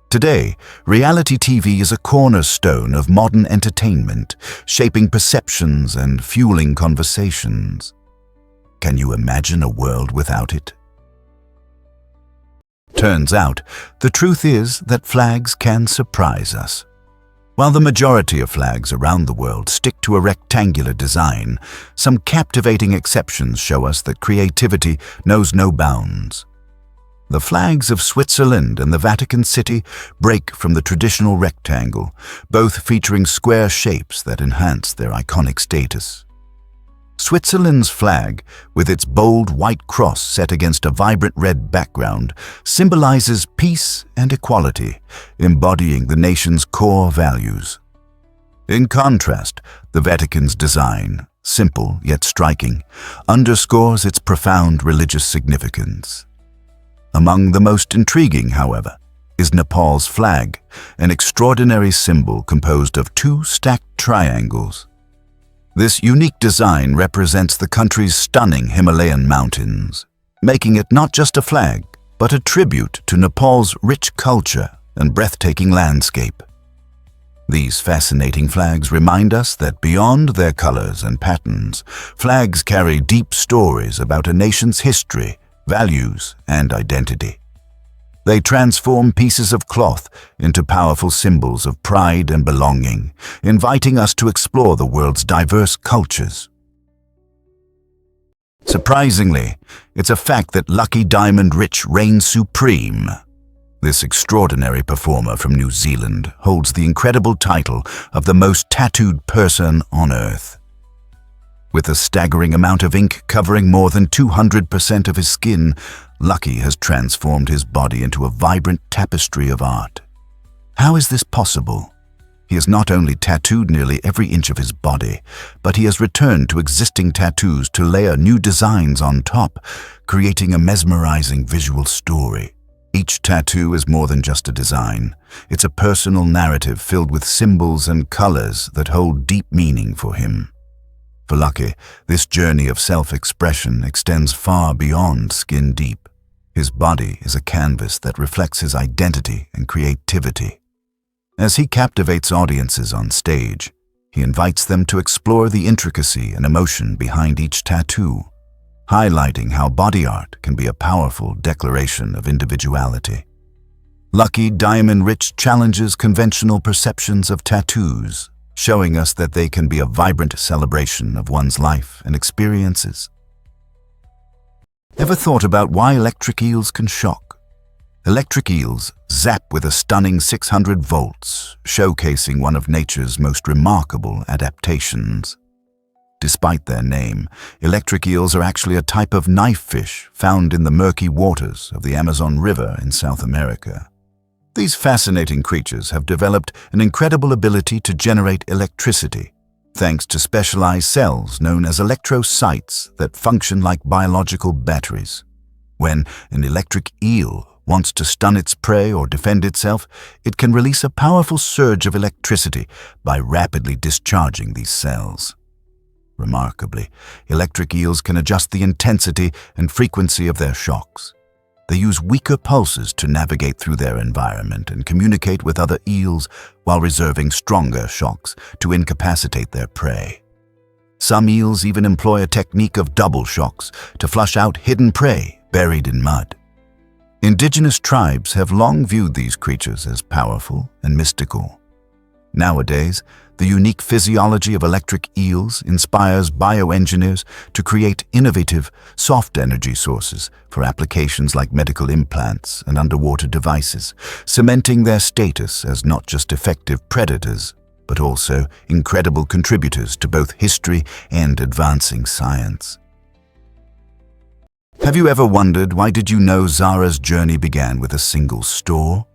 Today, reality TV is a cornerstone of modern entertainment, shaping perceptions and fueling conversations. Can you imagine a world without it? Turns out, the truth is that flags can surprise us. While the majority of flags around the world stick to a rectangular design, some captivating exceptions show us that creativity knows no bounds. The flags of Switzerland and the Vatican City break from the traditional rectangle, both featuring square shapes that enhance their iconic status. Switzerland's flag, with its bold white cross set against a vibrant red background, symbolizes peace and equality, embodying the nation's core values. In contrast, the Vatican's design, simple yet striking, underscores its profound religious significance. Among the most intriguing, however, is Nepal's flag, an extraordinary symbol composed of two stacked triangles. This unique design represents the country's stunning Himalayan mountains, making it not just a flag, but a tribute to Nepal's rich culture and breathtaking landscape. These fascinating flags remind us that beyond their colors and patterns, flags carry deep stories about a nation's history, values, and identity. They transform pieces of cloth into powerful symbols of pride and belonging, inviting us to explore the world's diverse cultures. Surprisingly, it's a fact that Lucky Diamond Rich reigns supreme. This extraordinary performer from New Zealand holds the incredible title of the most tattooed person on Earth. With a staggering amount of ink covering more than 200% of his skin, Lucky has transformed his body into a vibrant tapestry of art. How is this possible? He has not only tattooed nearly every inch of his body, but he has returned to existing tattoos to layer new designs on top, creating a mesmerizing visual story. Each tattoo is more than just a design. It's a personal narrative filled with symbols and colors that hold deep meaning for him. For Lucky, this journey of self-expression extends far beyond skin deep. His body is a canvas that reflects his identity and creativity. As he captivates audiences on stage, he invites them to explore the intricacy and emotion behind each tattoo, highlighting how body art can be a powerful declaration of individuality. Lucky Diamond Rich challenges conventional perceptions of tattoos, showing us that they can be a vibrant celebration of one's life and experiences. Ever thought about why electric eels can shock? Electric eels zap with a stunning 600 volts, showcasing one of nature's most remarkable adaptations. Despite their name, electric eels are actually a type of knife fish found in the murky waters of the Amazon River in South America. These fascinating creatures have developed an incredible ability to generate electricity, thanks to specialized cells known as electrocytes that function like biological batteries. When an electric eel wants to stun its prey or defend itself, it can release a powerful surge of electricity by rapidly discharging these cells. Remarkably, electric eels can adjust the intensity and frequency of their shocks. They use weaker pulses to navigate through their environment and communicate with other eels while reserving stronger shocks to incapacitate their prey. Some eels even employ a technique of double shocks to flush out hidden prey buried in mud. Indigenous tribes have long viewed these creatures as powerful and mystical. Nowadays, the unique physiology of electric eels inspires bioengineers to create innovative, soft energy sources for applications like medical implants and underwater devices, cementing their status as not just effective predators, but also incredible contributors to both history and advancing science. Have you ever wondered, why did you know Zara's journey began with a single store?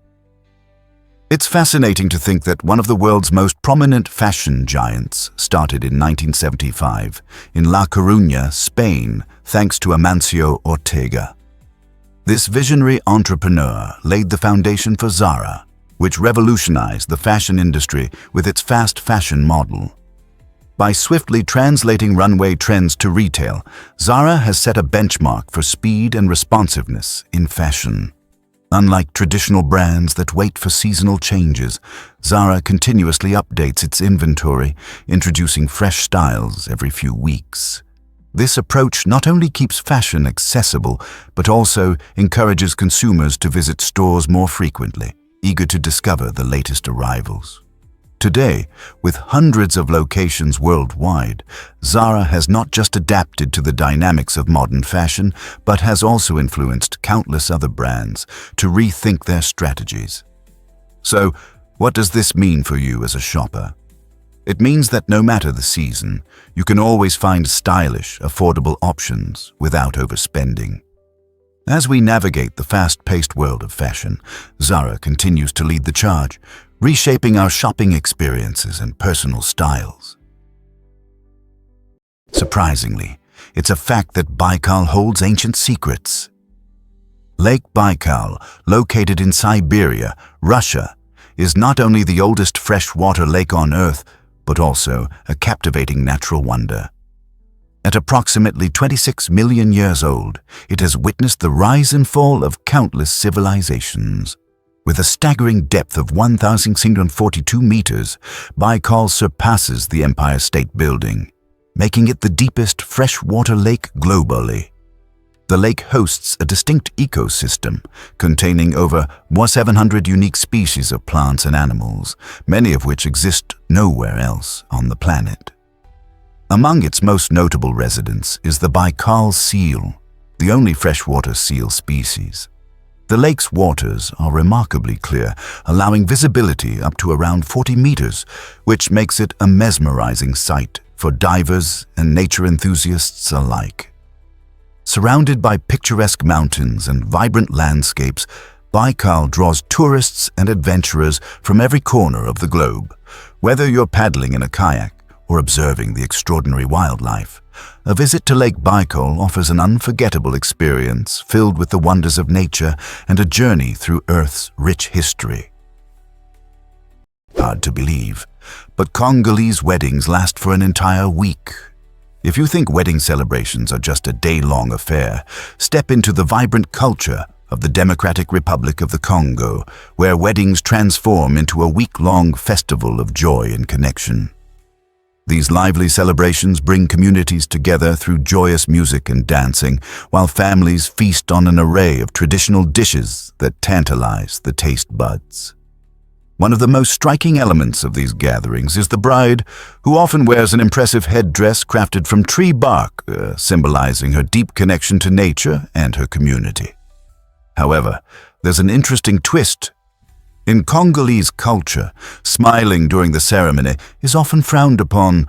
It's fascinating to think that one of the world's most prominent fashion giants started in 1975 in La Coruña, Spain, thanks to Amancio Ortega. This visionary entrepreneur laid the foundation for Zara, which revolutionized the fashion industry with its fast fashion model. By swiftly translating runway trends to retail, Zara has set a benchmark for speed and responsiveness in fashion. Unlike traditional brands that wait for seasonal changes, Zara continuously updates its inventory, introducing fresh styles every few weeks. This approach not only keeps fashion accessible, but also encourages consumers to visit stores more frequently, eager to discover the latest arrivals. Today, with hundreds of locations worldwide, Zara has not just adapted to the dynamics of modern fashion, but has also influenced countless other brands to rethink their strategies. So, what does this mean for you as a shopper? It means that no matter the season, you can always find stylish, affordable options without overspending. As we navigate the fast-paced world of fashion, Zara continues to lead the charge, reshaping our shopping experiences and personal styles. Surprisingly, it's a fact that Baikal holds ancient secrets. Lake Baikal, located in Siberia, Russia, is not only the oldest freshwater lake on Earth, but also a captivating natural wonder. At approximately 26 million years old, it has witnessed the rise and fall of countless civilizations. With a staggering depth of 1,642 meters, Baikal surpasses the Empire State Building, making it the deepest freshwater lake globally. The lake hosts a distinct ecosystem containing over 700 unique species of plants and animals, many of which exist nowhere else on the planet. Among its most notable residents is the Baikal seal, the only freshwater seal species. The lake's waters are remarkably clear, allowing visibility up to around 40 meters, which makes it a mesmerizing sight for divers and nature enthusiasts alike. Surrounded by picturesque mountains and vibrant landscapes, Baikal draws tourists and adventurers from every corner of the globe. Whether you're paddling in a kayak or observing the extraordinary wildlife, a visit to Lake Baikal offers an unforgettable experience filled with the wonders of nature and a journey through Earth's rich history. Hard to believe, but Congolese weddings last for an entire week. If you think wedding celebrations are just a day-long affair, step into the vibrant culture of the Democratic Republic of the Congo, where weddings transform into a week-long festival of joy and connection. These lively celebrations bring communities together through joyous music and dancing, while families feast on an array of traditional dishes that tantalize the taste buds. One of the most striking elements of these gatherings is the bride, who often wears an impressive headdress crafted from tree bark, symbolizing her deep connection to nature and her community. However, there's an interesting twist. In Congolese culture, smiling during the ceremony is often frowned upon.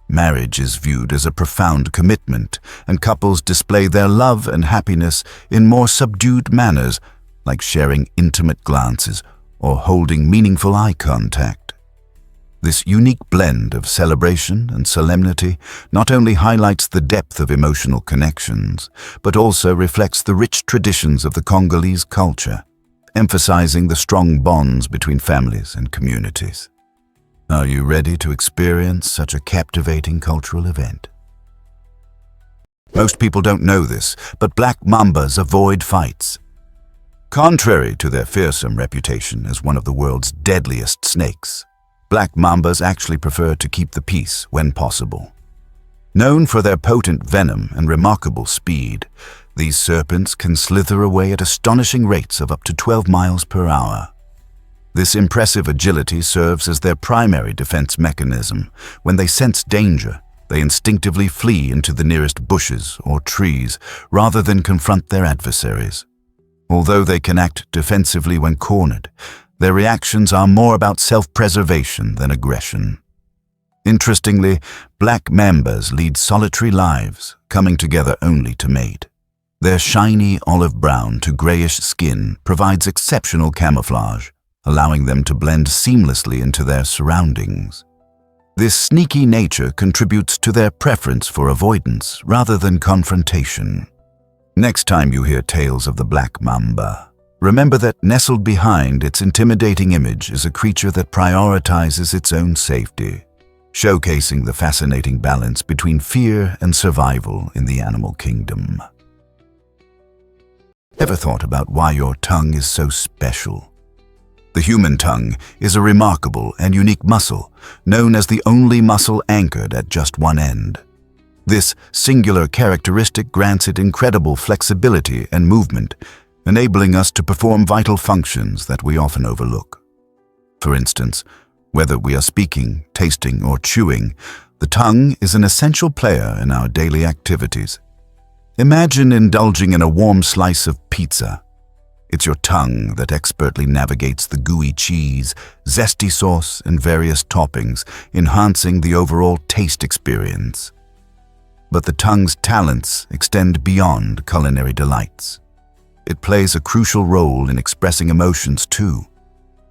Marriage is viewed as a profound commitment, and couples display their love and happiness in more subdued manners, like sharing intimate glances or holding meaningful eye contact. This unique blend of celebration and solemnity not only highlights the depth of emotional connections, but also reflects the rich traditions of the Congolese culture, emphasizing the strong bonds between families and communities. Are you ready to experience such a captivating cultural event? Most people don't know this, but black mambas avoid fights. Contrary to their fearsome reputation as one of the world's deadliest snakes, black mambas actually prefer to keep the peace when possible. Known for their potent venom and remarkable speed, these serpents can slither away at astonishing rates of up to 12 miles per hour. This impressive agility serves as their primary defense mechanism. When they sense danger, they instinctively flee into the nearest bushes or trees rather than confront their adversaries. Although they can act defensively when cornered, their reactions are more about self-preservation than aggression. Interestingly, black mambas lead solitary lives, coming together only to mate. Their shiny olive brown to grayish skin provides exceptional camouflage, allowing them to blend seamlessly into their surroundings. This sneaky nature contributes to their preference for avoidance rather than confrontation. Next time you hear tales of the black mamba, remember that nestled behind its intimidating image is a creature that prioritizes its own safety, showcasing the fascinating balance between fear and survival in the animal kingdom. Ever thought about why your tongue is so special? The human tongue is a remarkable and unique muscle, known as the only muscle anchored at just one end. This singular characteristic grants it incredible flexibility and movement, enabling us to perform vital functions that we often overlook. For instance, whether we are speaking, tasting, or chewing, the tongue is an essential player in our daily activities. Imagine indulging in a warm slice of pizza. It's your tongue that expertly navigates the gooey cheese, zesty sauce, and various toppings, enhancing the overall taste experience. But the tongue's talents extend beyond culinary delights. It plays a crucial role in expressing emotions too.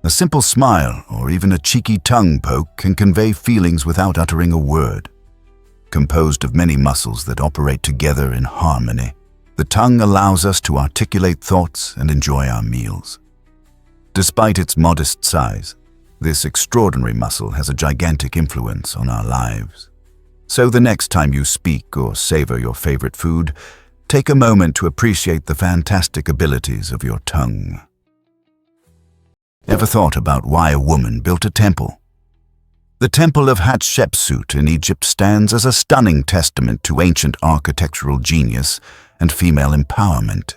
A simple smile or even a cheeky tongue poke can convey feelings without uttering a word. Composed of many muscles that operate together in harmony, the tongue allows us to articulate thoughts and enjoy our meals. Despite its modest size, this extraordinary muscle has a gigantic influence on our lives. So the next time you speak or savor your favorite food, take a moment to appreciate the fantastic abilities of your tongue. Ever thought about why a woman built a temple? The Temple of Hatshepsut in Egypt stands as a stunning testament to ancient architectural genius and female empowerment.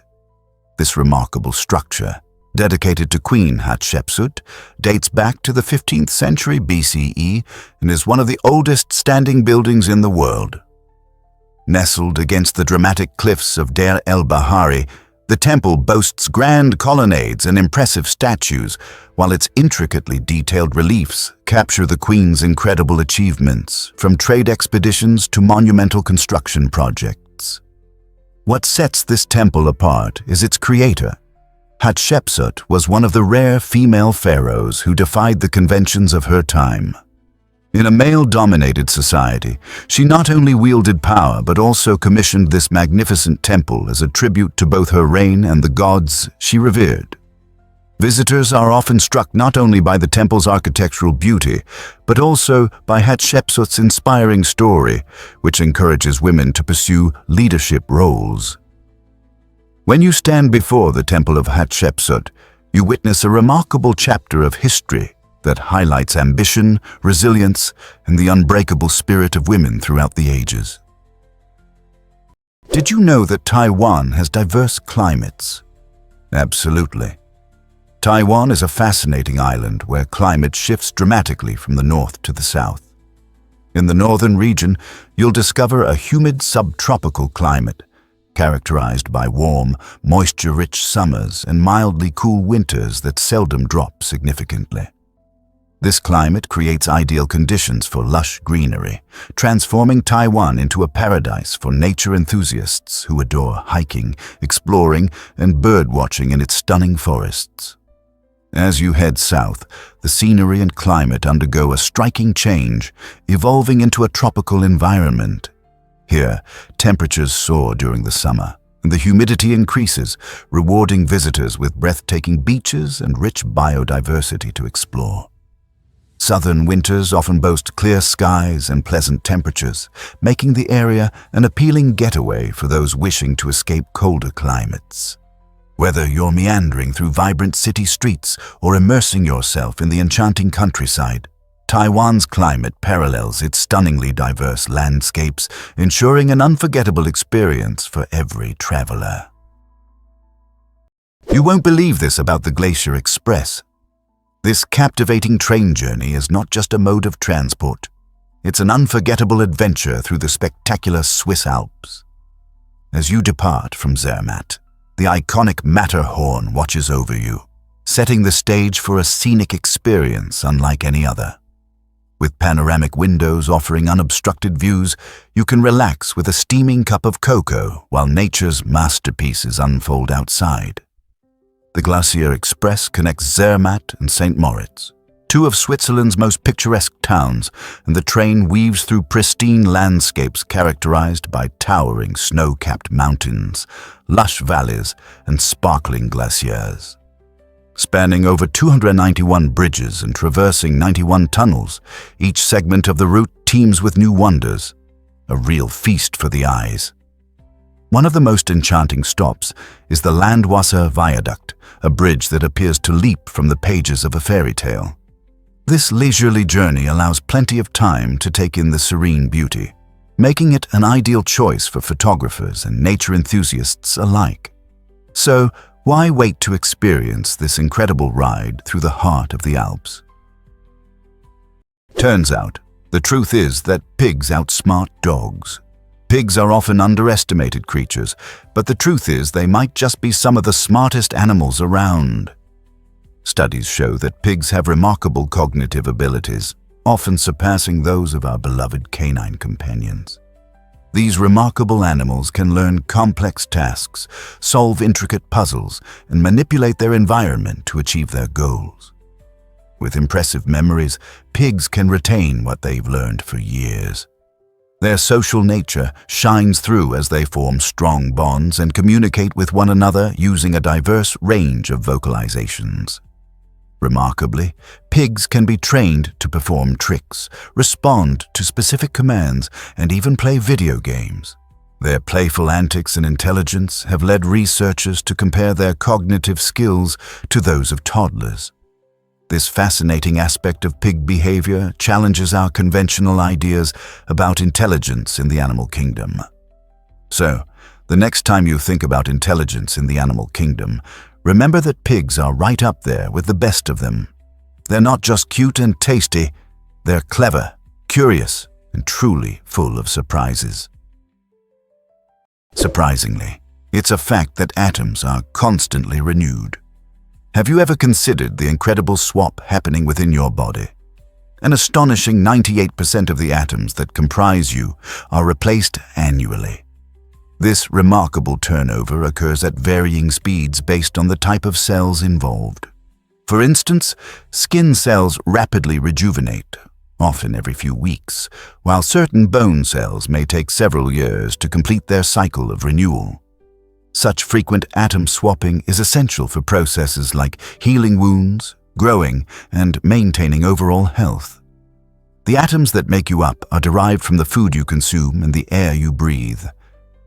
This remarkable structure, dedicated to Queen Hatshepsut, dates back to the 15th century BCE and is one of the oldest standing buildings in the world. Nestled against the dramatic cliffs of Deir el-Bahari, the temple boasts grand colonnades and impressive statues, while its intricately detailed reliefs capture the Queen's incredible achievements, from trade expeditions to monumental construction projects. What sets this temple apart is its creator. Hatshepsut was one of the rare female pharaohs who defied the conventions of her time. In a male-dominated society, she not only wielded power but also commissioned this magnificent temple as a tribute to both her reign and the gods she revered. Visitors are often struck not only by the temple's architectural beauty, but also by Hatshepsut's inspiring story, which encourages women to pursue leadership roles. When you stand before the Temple of Hatshepsut, you witness a remarkable chapter of history that highlights ambition, resilience, and the unbreakable spirit of women throughout the ages. Did you know that Taiwan has diverse climates? Absolutely. Taiwan is a fascinating island where climate shifts dramatically from the north to the south. In the northern region, you'll discover a humid subtropical climate, characterized by warm, moisture-rich summers and mildly cool winters that seldom drop significantly. This climate creates ideal conditions for lush greenery, transforming Taiwan into a paradise for nature enthusiasts who adore hiking, exploring, and bird-watching in its stunning forests. As you head south, the scenery and climate undergo a striking change, evolving into a tropical environment. Here, temperatures soar during the summer, and the humidity increases, rewarding visitors with breathtaking beaches and rich biodiversity to explore. Southern winters often boast clear skies and pleasant temperatures, making the area an appealing getaway for those wishing to escape colder climates. Whether you're meandering through vibrant city streets or immersing yourself in the enchanting countryside, Taiwan's climate parallels its stunningly diverse landscapes, ensuring an unforgettable experience for every traveler. You won't believe this about the Glacier Express. This captivating train journey is not just a mode of transport. It's an unforgettable adventure through the spectacular Swiss Alps. As you depart from Zermatt, the iconic Matterhorn watches over you, setting the stage for a scenic experience unlike any other. With panoramic windows offering unobstructed views, you can relax with a steaming cup of cocoa while nature's masterpieces unfold outside. The Glacier Express connects Zermatt and St. Moritz, two of Switzerland's most picturesque towns, and the train weaves through pristine landscapes characterized by towering snow-capped mountains, lush valleys, and sparkling glaciers. Spanning over 291 bridges and traversing 91 tunnels, each segment of the route teems with new wonders, a real feast for the eyes. One of the most enchanting stops is the Landwasser Viaduct, a bridge that appears to leap from the pages of a fairy tale. This leisurely journey allows plenty of time to take in the serene beauty, making it an ideal choice for photographers and nature enthusiasts alike. So, why wait to experience this incredible ride through the heart of the Alps? Turns out, the truth is that pigs outsmart dogs. Pigs are often underestimated creatures, but the truth is they might just be some of the smartest animals around. Studies show that pigs have remarkable cognitive abilities, often surpassing those of our beloved canine companions. These remarkable animals can learn complex tasks, solve intricate puzzles, and manipulate their environment to achieve their goals. With impressive memories, pigs can retain what they've learned for years. Their social nature shines through as they form strong bonds and communicate with one another using a diverse range of vocalizations. Remarkably, pigs can be trained to perform tricks, respond to specific commands, and even play video games. Their playful antics and intelligence have led researchers to compare their cognitive skills to those of toddlers. This fascinating aspect of pig behavior challenges our conventional ideas about intelligence in the animal kingdom. So, the next time you think about intelligence in the animal kingdom, remember that pigs are right up there with the best of them. They're not just cute and tasty, they're clever, curious, and truly full of surprises. Surprisingly, it's a fact that atoms are constantly renewed. Have you ever considered the incredible swap happening within your body? An astonishing 98% of the atoms that comprise you are replaced annually. This remarkable turnover occurs at varying speeds based on the type of cells involved. For instance, skin cells rapidly rejuvenate, often every few weeks, while certain bone cells may take several years to complete their cycle of renewal. Such frequent atom swapping is essential for processes like healing wounds, growing, and maintaining overall health. The atoms that make you up are derived from the food you consume and the air you breathe.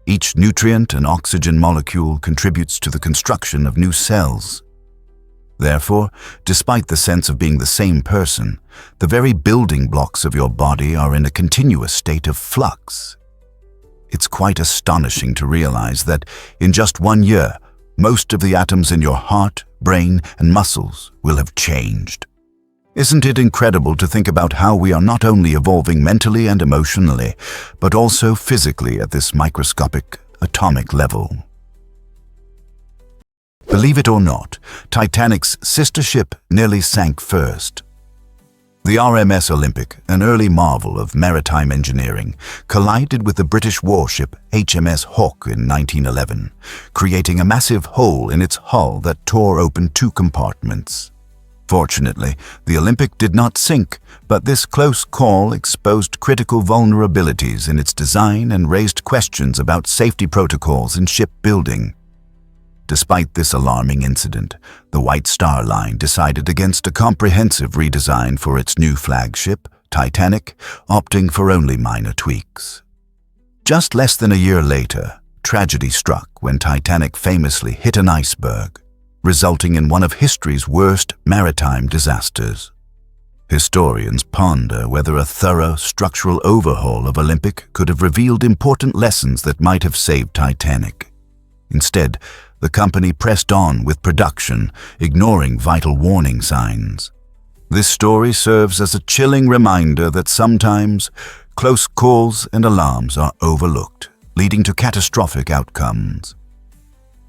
Each nutrient and oxygen molecule contributes to the construction of new cells. Therefore, despite the sense of being the same person, the very building blocks of your body are in a continuous state of flux. It's quite astonishing to realize that in just 1 year, most of the atoms in your heart, brain, and muscles will have changed. Isn't it incredible to think about how we are not only evolving mentally and emotionally, but also physically at this microscopic, atomic level? Believe it or not, Titanic's sister ship nearly sank first. The RMS Olympic, an early marvel of maritime engineering, collided with the British warship HMS Hawke in 1911, creating a massive hole in its hull that tore open 2 compartments. Fortunately, the Olympic did not sink, but this close call exposed critical vulnerabilities in its design and raised questions about safety protocols in shipbuilding. Despite this alarming incident, the White Star Line decided against a comprehensive redesign for its new flagship, Titanic, opting for only minor tweaks. Just less than a year later, tragedy struck when Titanic famously hit an iceberg, resulting in one of history's worst maritime disasters. Historians ponder whether a thorough structural overhaul of Olympic could have revealed important lessons that might have saved Titanic. Instead, the company pressed on with production, ignoring vital warning signs. This story serves as a chilling reminder that sometimes close calls and alarms are overlooked, leading to catastrophic outcomes.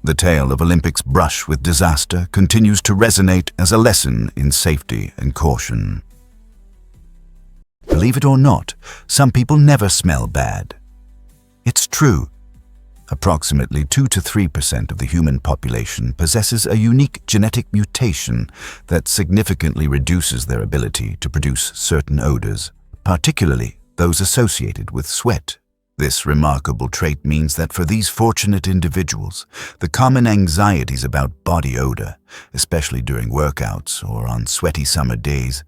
The tale of Olympics' brush with disaster continues to resonate as a lesson in safety and caution. Believe it or not, some people never smell bad. It's true. Approximately 2 to 3% of the human population possesses a unique genetic mutation that significantly reduces their ability to produce certain odors, particularly those associated with sweat. This remarkable trait means that for these fortunate individuals, the common anxieties about body odor, especially during workouts or on sweaty summer days,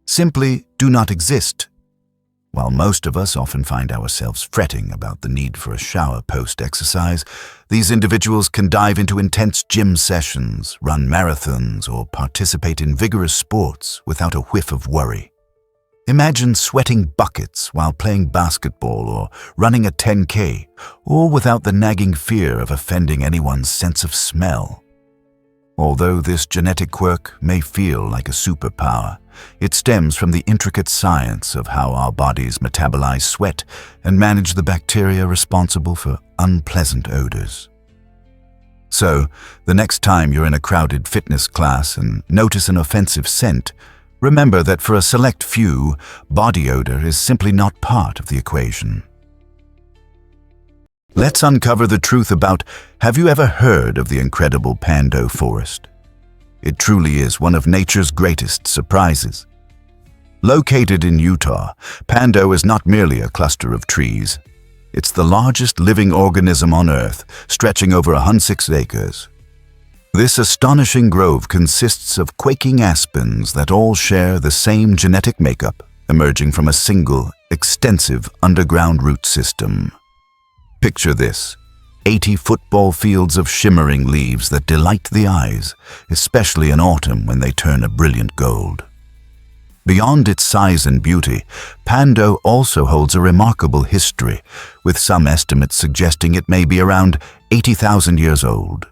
simply do not exist. While most of us often find ourselves fretting about the need for a shower post-exercise, these individuals can dive into intense gym sessions, run marathons, or participate in vigorous sports without a whiff of worry. Imagine sweating buckets while playing basketball or running a 10K, all without the nagging fear of offending anyone's sense of smell. Although this genetic quirk may feel like a superpower, it stems from the intricate science of how our bodies metabolize sweat and manage the bacteria responsible for unpleasant odors. So, the next time you're in a crowded fitness class and notice an offensive scent, remember that for a select few, body odor is simply not part of the equation. Let's uncover the truth about, have you ever heard of the incredible Pando forest? It truly is one of nature's greatest surprises. Located in Utah, Pando is not merely a cluster of trees. It's the largest living organism on Earth, stretching over 106 acres. This astonishing grove consists of quaking aspens that all share the same genetic makeup, emerging from a single, extensive underground root system. Picture this: 80 football fields of shimmering leaves that delight the eyes, especially in autumn when they turn a brilliant gold. Beyond its size and beauty, Pando also holds a remarkable history, with some estimates suggesting it may be around 80,000 years old.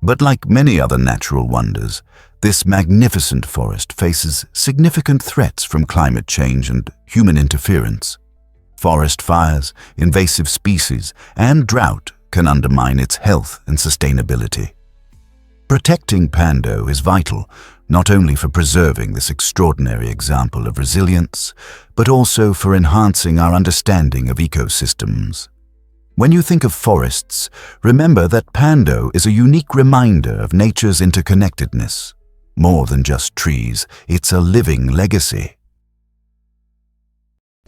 But like many other natural wonders, this magnificent forest faces significant threats from climate change and human interference. Forest fires, invasive species, and drought can undermine its health and sustainability. Protecting Pando is vital, not only for preserving this extraordinary example of resilience, but also for enhancing our understanding of ecosystems. When you think of forests, remember that Pando is a unique reminder of nature's interconnectedness. More than just trees, it's a living legacy.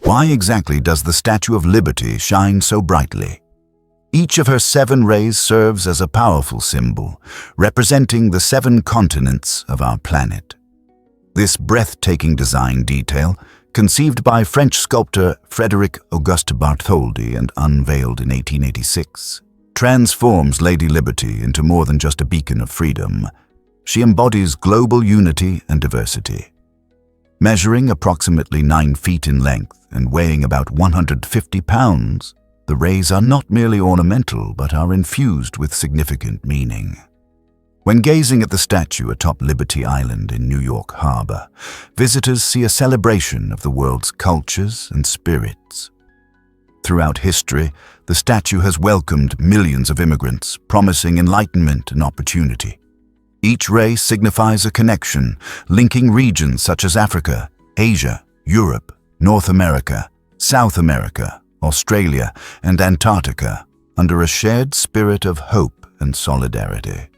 Why exactly does the Statue of Liberty shine so brightly? Each of her 7 rays serves as a powerful symbol, representing the 7 continents of our planet. This breathtaking design detail, conceived by French sculptor Frédéric Auguste Bartholdi and unveiled in 1886, transforms Lady Liberty into more than just a beacon of freedom. She embodies global unity and diversity. Measuring approximately 9 feet in length and weighing about 150 pounds, the rays are not merely ornamental but are infused with significant meaning. When gazing at the statue atop Liberty Island in New York Harbor, visitors see a celebration of the world's cultures and spirits. Throughout history, the statue has welcomed millions of immigrants, promising enlightenment and opportunity. Each ray signifies a connection, linking regions such as Africa, Asia, Europe, North America, South America, Australia, and Antarctica under a shared spirit of hope and solidarity.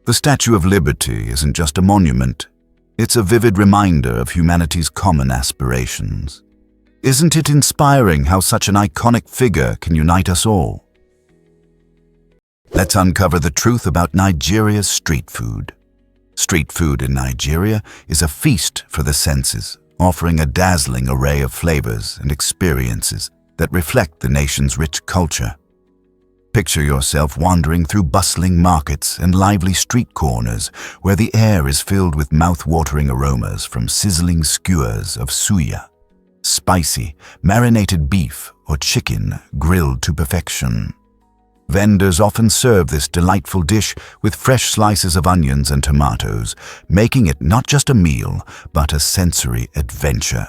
The Statue of Liberty isn't just a monument, it's a vivid reminder of humanity's common aspirations. Isn't it inspiring how such an iconic figure can unite us all? Let's uncover the truth about Nigeria's street food. Street food in Nigeria is a feast for the senses, offering a dazzling array of flavors and experiences that reflect the nation's rich culture. Picture yourself wandering through bustling markets and lively street corners where the air is filled with mouth-watering aromas from sizzling skewers of suya, spicy, marinated beef or chicken grilled to perfection. Vendors often serve this delightful dish with fresh slices of onions and tomatoes, making it not just a meal, but a sensory adventure.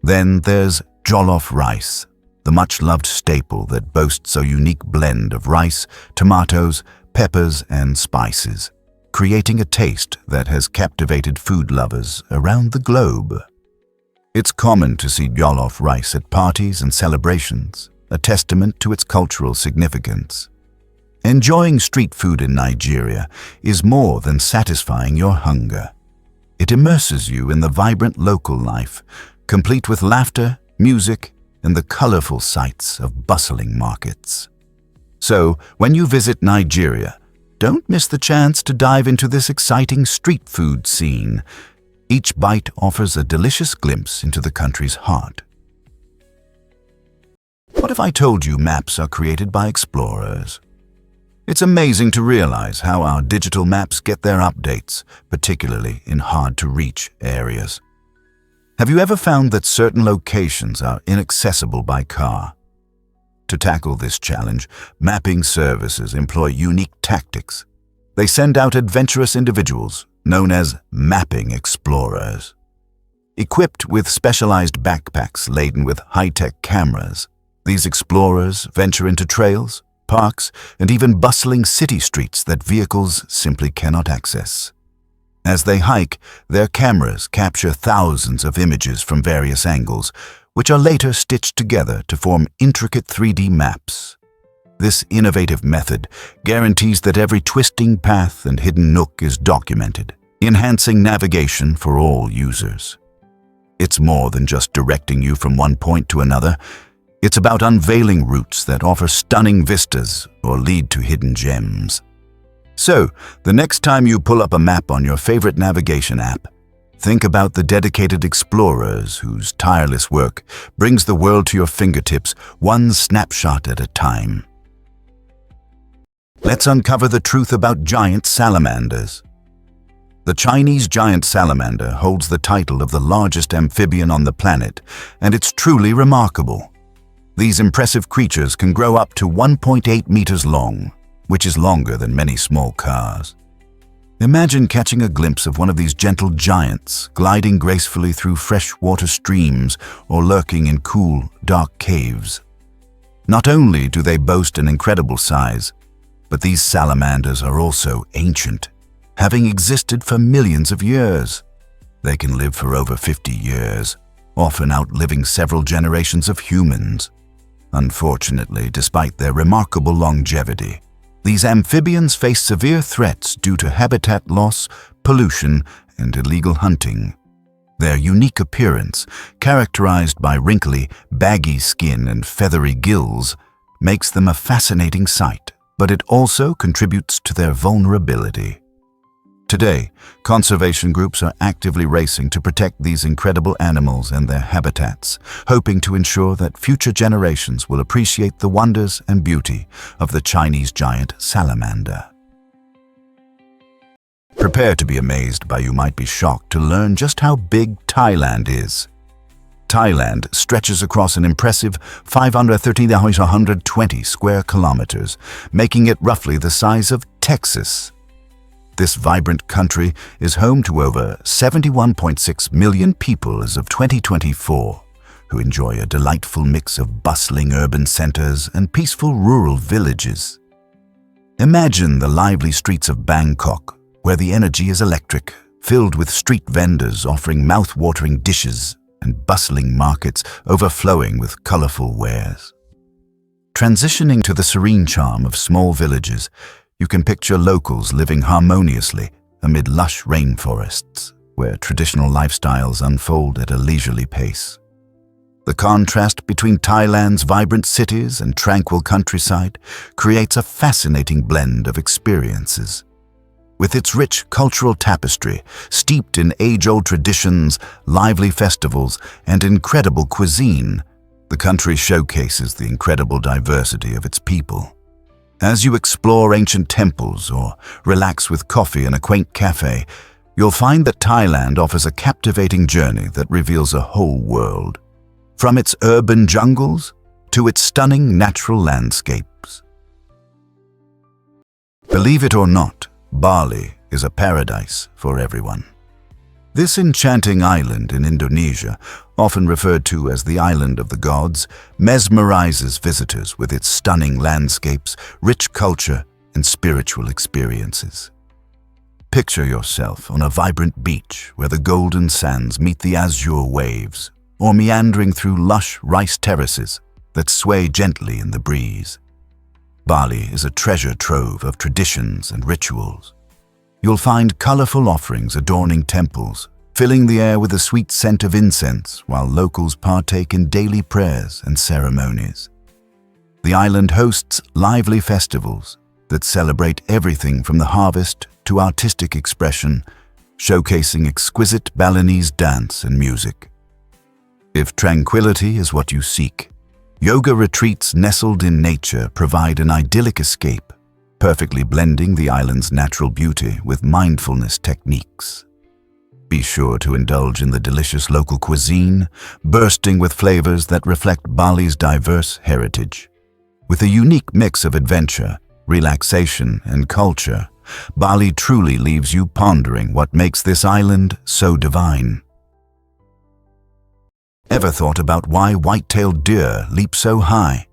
Then there's jollof rice, the much-loved staple that boasts a unique blend of rice, tomatoes, peppers, and spices, creating a taste that has captivated food lovers around the globe. It's common to see jollof rice at parties and celebrations, a testament to its cultural significance. Enjoying street food in Nigeria is more than satisfying your hunger. It immerses you in the vibrant local life, complete with laughter, music, and the colorful sights of bustling markets. So, when you visit Nigeria, don't miss the chance to dive into this exciting street food scene. Each bite offers a delicious glimpse into the country's heart. What if I told you maps are created by explorers? It's amazing to realize how our digital maps get their updates, particularly in hard-to-reach areas. Have you ever found that certain locations are inaccessible by car? To tackle this challenge, mapping services employ unique tactics. They send out adventurous individuals, known as mapping explorers. Equipped with specialized backpacks laden with high-tech cameras, these explorers venture into trails, parks, and even bustling city streets that vehicles simply cannot access. As they hike, their cameras capture thousands of images from various angles, which are later stitched together to form intricate 3D maps. This innovative method guarantees that every twisting path and hidden nook is documented, enhancing navigation for all users. It's more than just directing you from one point to another. It's about unveiling routes that offer stunning vistas or lead to hidden gems. So, the next time you pull up a map on your favorite navigation app, think about the dedicated explorers whose tireless work brings the world to your fingertips, one snapshot at a time. Let's uncover the truth about giant salamanders. The Chinese giant salamander holds the title of the largest amphibian on the planet, and it's truly remarkable. These impressive creatures can grow up to 1.8 meters long, which is longer than many small cars. Imagine catching a glimpse of one of these gentle giants gliding gracefully through freshwater streams or lurking in cool, dark caves. Not only do they boast an incredible size, but these salamanders are also ancient, having existed for millions of years. They can live for over 50 years, often outliving several generations of humans. Unfortunately, despite their remarkable longevity, these amphibians face severe threats due to habitat loss, pollution, and illegal hunting. Their unique appearance, characterized by wrinkly, baggy skin and feathery gills, makes them a fascinating sight, but it also contributes to their vulnerability. Today, conservation groups are actively racing to protect these incredible animals and their habitats, hoping to ensure that future generations will appreciate the wonders and beauty of the Chinese giant salamander. Prepare to be amazed by you might be shocked to learn just how big Thailand is. Thailand stretches across an impressive 530,120 square kilometers, making it roughly the size of Texas. This vibrant country is home to over 71.6 million people as of 2024, who enjoy a delightful mix of bustling urban centers and peaceful rural villages. Imagine the lively streets of Bangkok, where the energy is electric, filled with street vendors offering mouth-watering dishes and bustling markets overflowing with colorful wares. Transitioning to the serene charm of small villages, you can picture locals living harmoniously amid lush rainforests, where traditional lifestyles unfold at a leisurely pace. The contrast between Thailand's vibrant cities and tranquil countryside creates a fascinating blend of experiences. With its rich cultural tapestry, steeped in age-old traditions, lively festivals, and incredible cuisine, the country showcases the incredible diversity of its people. As you explore ancient temples or relax with coffee in a quaint cafe, you'll find that Thailand offers a captivating journey that reveals a whole world, from its urban jungles to its stunning natural landscapes. Believe it or not, Bali is a paradise for everyone. This enchanting island in Indonesia, often referred to as the Island of the Gods, mesmerizes visitors with its stunning landscapes, rich culture, and spiritual experiences. Picture yourself on a vibrant beach where the golden sands meet the azure waves, or meandering through lush rice terraces that sway gently in the breeze. Bali is a treasure trove of traditions and rituals. You'll find colorful offerings adorning temples, filling the air with a sweet scent of incense while locals partake in daily prayers and ceremonies. The island hosts lively festivals that celebrate everything from the harvest to artistic expression, showcasing exquisite Balinese dance and music. If tranquility is what you seek, yoga retreats nestled in nature provide an idyllic escape, perfectly blending the island's natural beauty with mindfulness techniques. Be sure to indulge in the delicious local cuisine, bursting with flavors that reflect Bali's diverse heritage. With a unique mix of adventure, relaxation, and culture, Bali truly leaves you pondering what makes this island so divine. Ever thought about why white-tailed deer leap so high?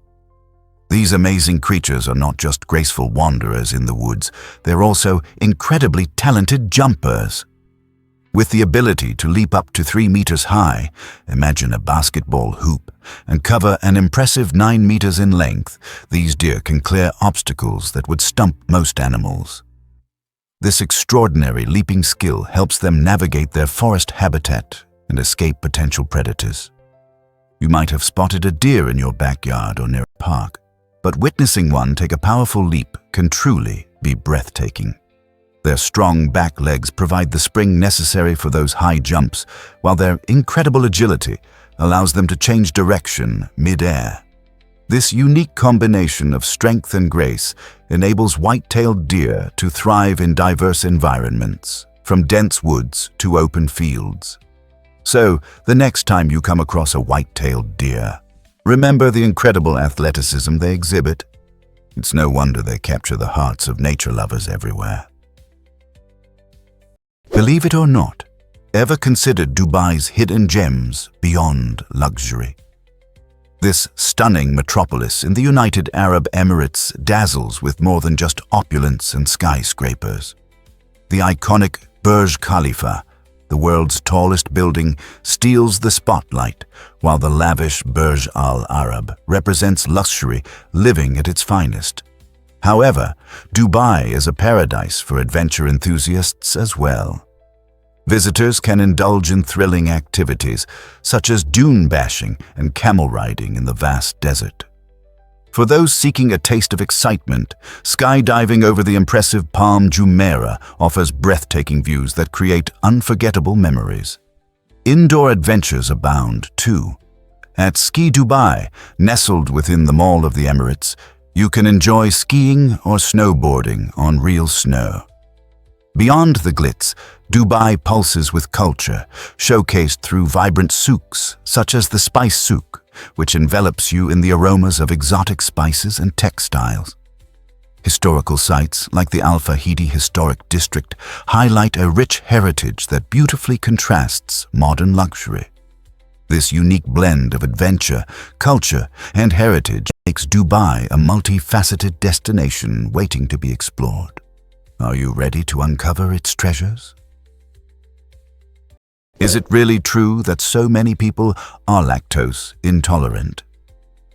These amazing creatures are not just graceful wanderers in the woods, they're also incredibly talented jumpers. With the ability to leap up to 3 meters high, imagine a basketball hoop, and cover an impressive 9 meters in length, these deer can clear obstacles that would stump most animals. This extraordinary leaping skill helps them navigate their forest habitat and escape potential predators. You might have spotted a deer in your backyard or near a park, but witnessing one take a powerful leap can truly be breathtaking. Their strong back legs provide the spring necessary for those high jumps, while their incredible agility allows them to change direction mid-air. This unique combination of strength and grace enables white-tailed deer to thrive in diverse environments, from dense woods to open fields. So, the next time you come across a white-tailed deer, remember the incredible athleticism they exhibit. It's no wonder they capture the hearts of nature lovers everywhere. Believe it or not, ever considered Dubai's hidden gems beyond luxury? This stunning metropolis in the United Arab Emirates dazzles with more than just opulence and skyscrapers. The iconic Burj Khalifa, the world's tallest building, steals the spotlight, while the lavish Burj Al Arab represents luxury living at its finest. However, Dubai is a paradise for adventure enthusiasts as well. Visitors can indulge in thrilling activities such as dune bashing and camel riding in the vast desert. For those seeking a taste of excitement, skydiving over the impressive Palm Jumeirah offers breathtaking views that create unforgettable memories. Indoor adventures abound, too. At Ski Dubai, nestled within the Mall of the Emirates, you can enjoy skiing or snowboarding on real snow. Beyond the glitz, Dubai pulses with culture, showcased through vibrant souks such as the Spice Souk, which envelops you in the aromas of exotic spices and textiles. Historical sites like the Al Fahidi Historic District highlight a rich heritage that beautifully contrasts modern luxury. This unique blend of adventure, culture, and heritage makes Dubai a multifaceted destination waiting to be explored. Are you ready to uncover its treasures? Is it really true that so many people are lactose intolerant?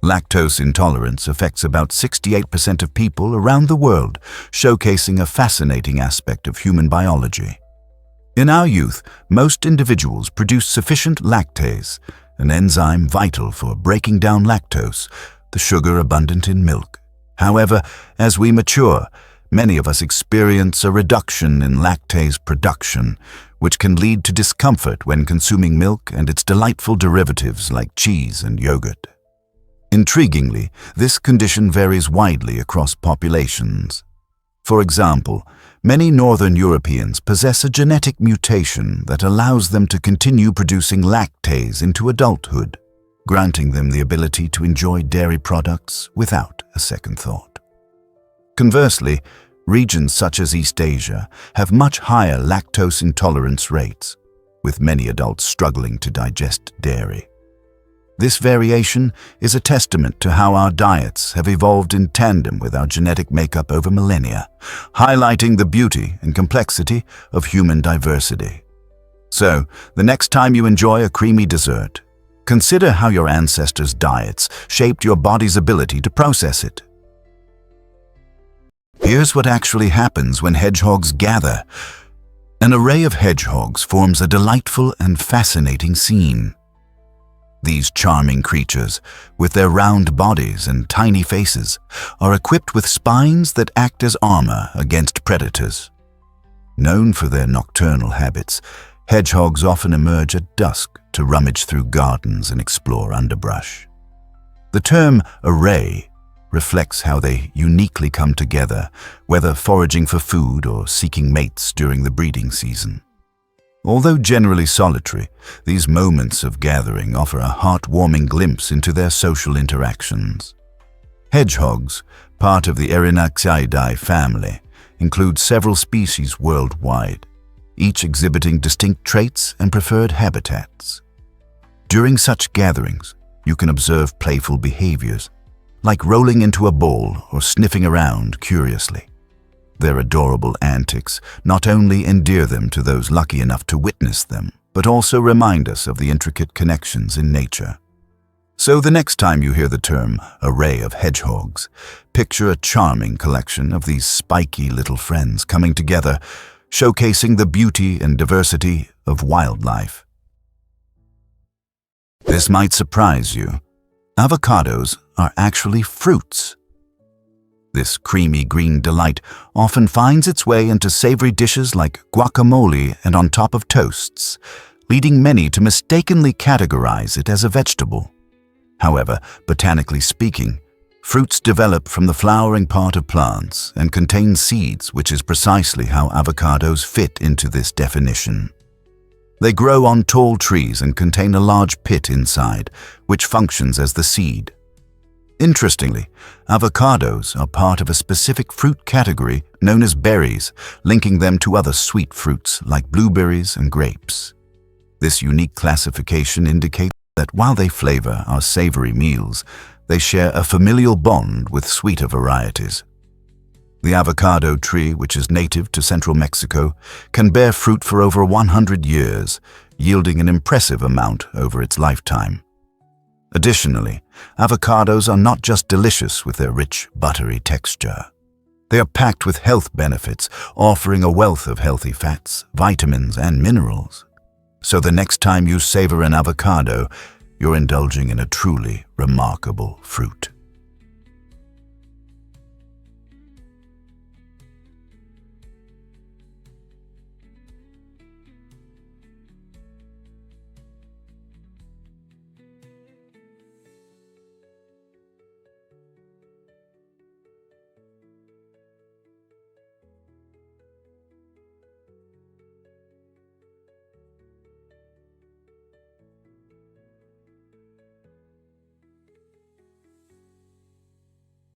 Lactose intolerance affects about 68% of people around the world, showcasing a fascinating aspect of human biology. In our youth, most individuals produce sufficient lactase, an enzyme vital for breaking down lactose, the sugar abundant in milk. However, as we mature, many of us experience a reduction in lactase production, which can lead to discomfort when consuming milk and its delightful derivatives like cheese and yogurt. Intriguingly, this condition varies widely across populations. For example, many Northern Europeans possess a genetic mutation that allows them to continue producing lactase into adulthood, granting them the ability to enjoy dairy products without a second thought. Conversely, Regions such as East Asia have much higher lactose intolerance rates, with many adults struggling to digest dairy. This variation is a testament to how our diets have evolved in tandem with our genetic makeup over millennia, highlighting the beauty and complexity of human diversity. So, the next time you enjoy a creamy dessert, consider how your ancestors' diets shaped your body's ability to process it. Here's what actually happens when hedgehogs gather. An array of hedgehogs forms a delightful and fascinating scene. These charming creatures, with their round bodies and tiny faces, are equipped with spines that act as armor against predators. Known for their nocturnal habits, hedgehogs often emerge at dusk to rummage through gardens and explore underbrush. The term array reflects how they uniquely come together, whether foraging for food or seeking mates during the breeding season. Although generally solitary, these moments of gathering offer a heartwarming glimpse into their social interactions. Hedgehogs, part of the Erinaceae family, include several species worldwide, each exhibiting distinct traits and preferred habitats. During such gatherings, you can observe playful behaviors, like rolling into a ball or sniffing around curiously. Their adorable antics not only endear them to those lucky enough to witness them, but also remind us of the intricate connections in nature. So the next time you hear the term array of hedgehogs, picture a charming collection of these spiky little friends coming together, showcasing the beauty and diversity of wildlife. This might surprise you. Avocados are actually fruits. This creamy green delight often finds its way into savory dishes like guacamole and on top of toasts, leading many to mistakenly categorize it as a vegetable. However, botanically speaking, fruits develop from the flowering part of plants and contain seeds, which is precisely how avocados fit into this definition. They grow on tall trees and contain a large pit inside, which functions as the seed. Interestingly, avocados are part of a specific fruit category known as berries, linking them to other sweet fruits like blueberries and grapes. This unique classification indicates that while they flavor our savory meals, they share a familial bond with sweeter varieties. The avocado tree, which is native to central Mexico, can bear fruit for over 100 years, yielding an impressive amount over its lifetime. Additionally, avocados are not just delicious with their rich, buttery texture. They are packed with health benefits, offering a wealth of healthy fats, vitamins, and minerals. So the next time you savor an avocado, you're indulging in a truly remarkable fruit.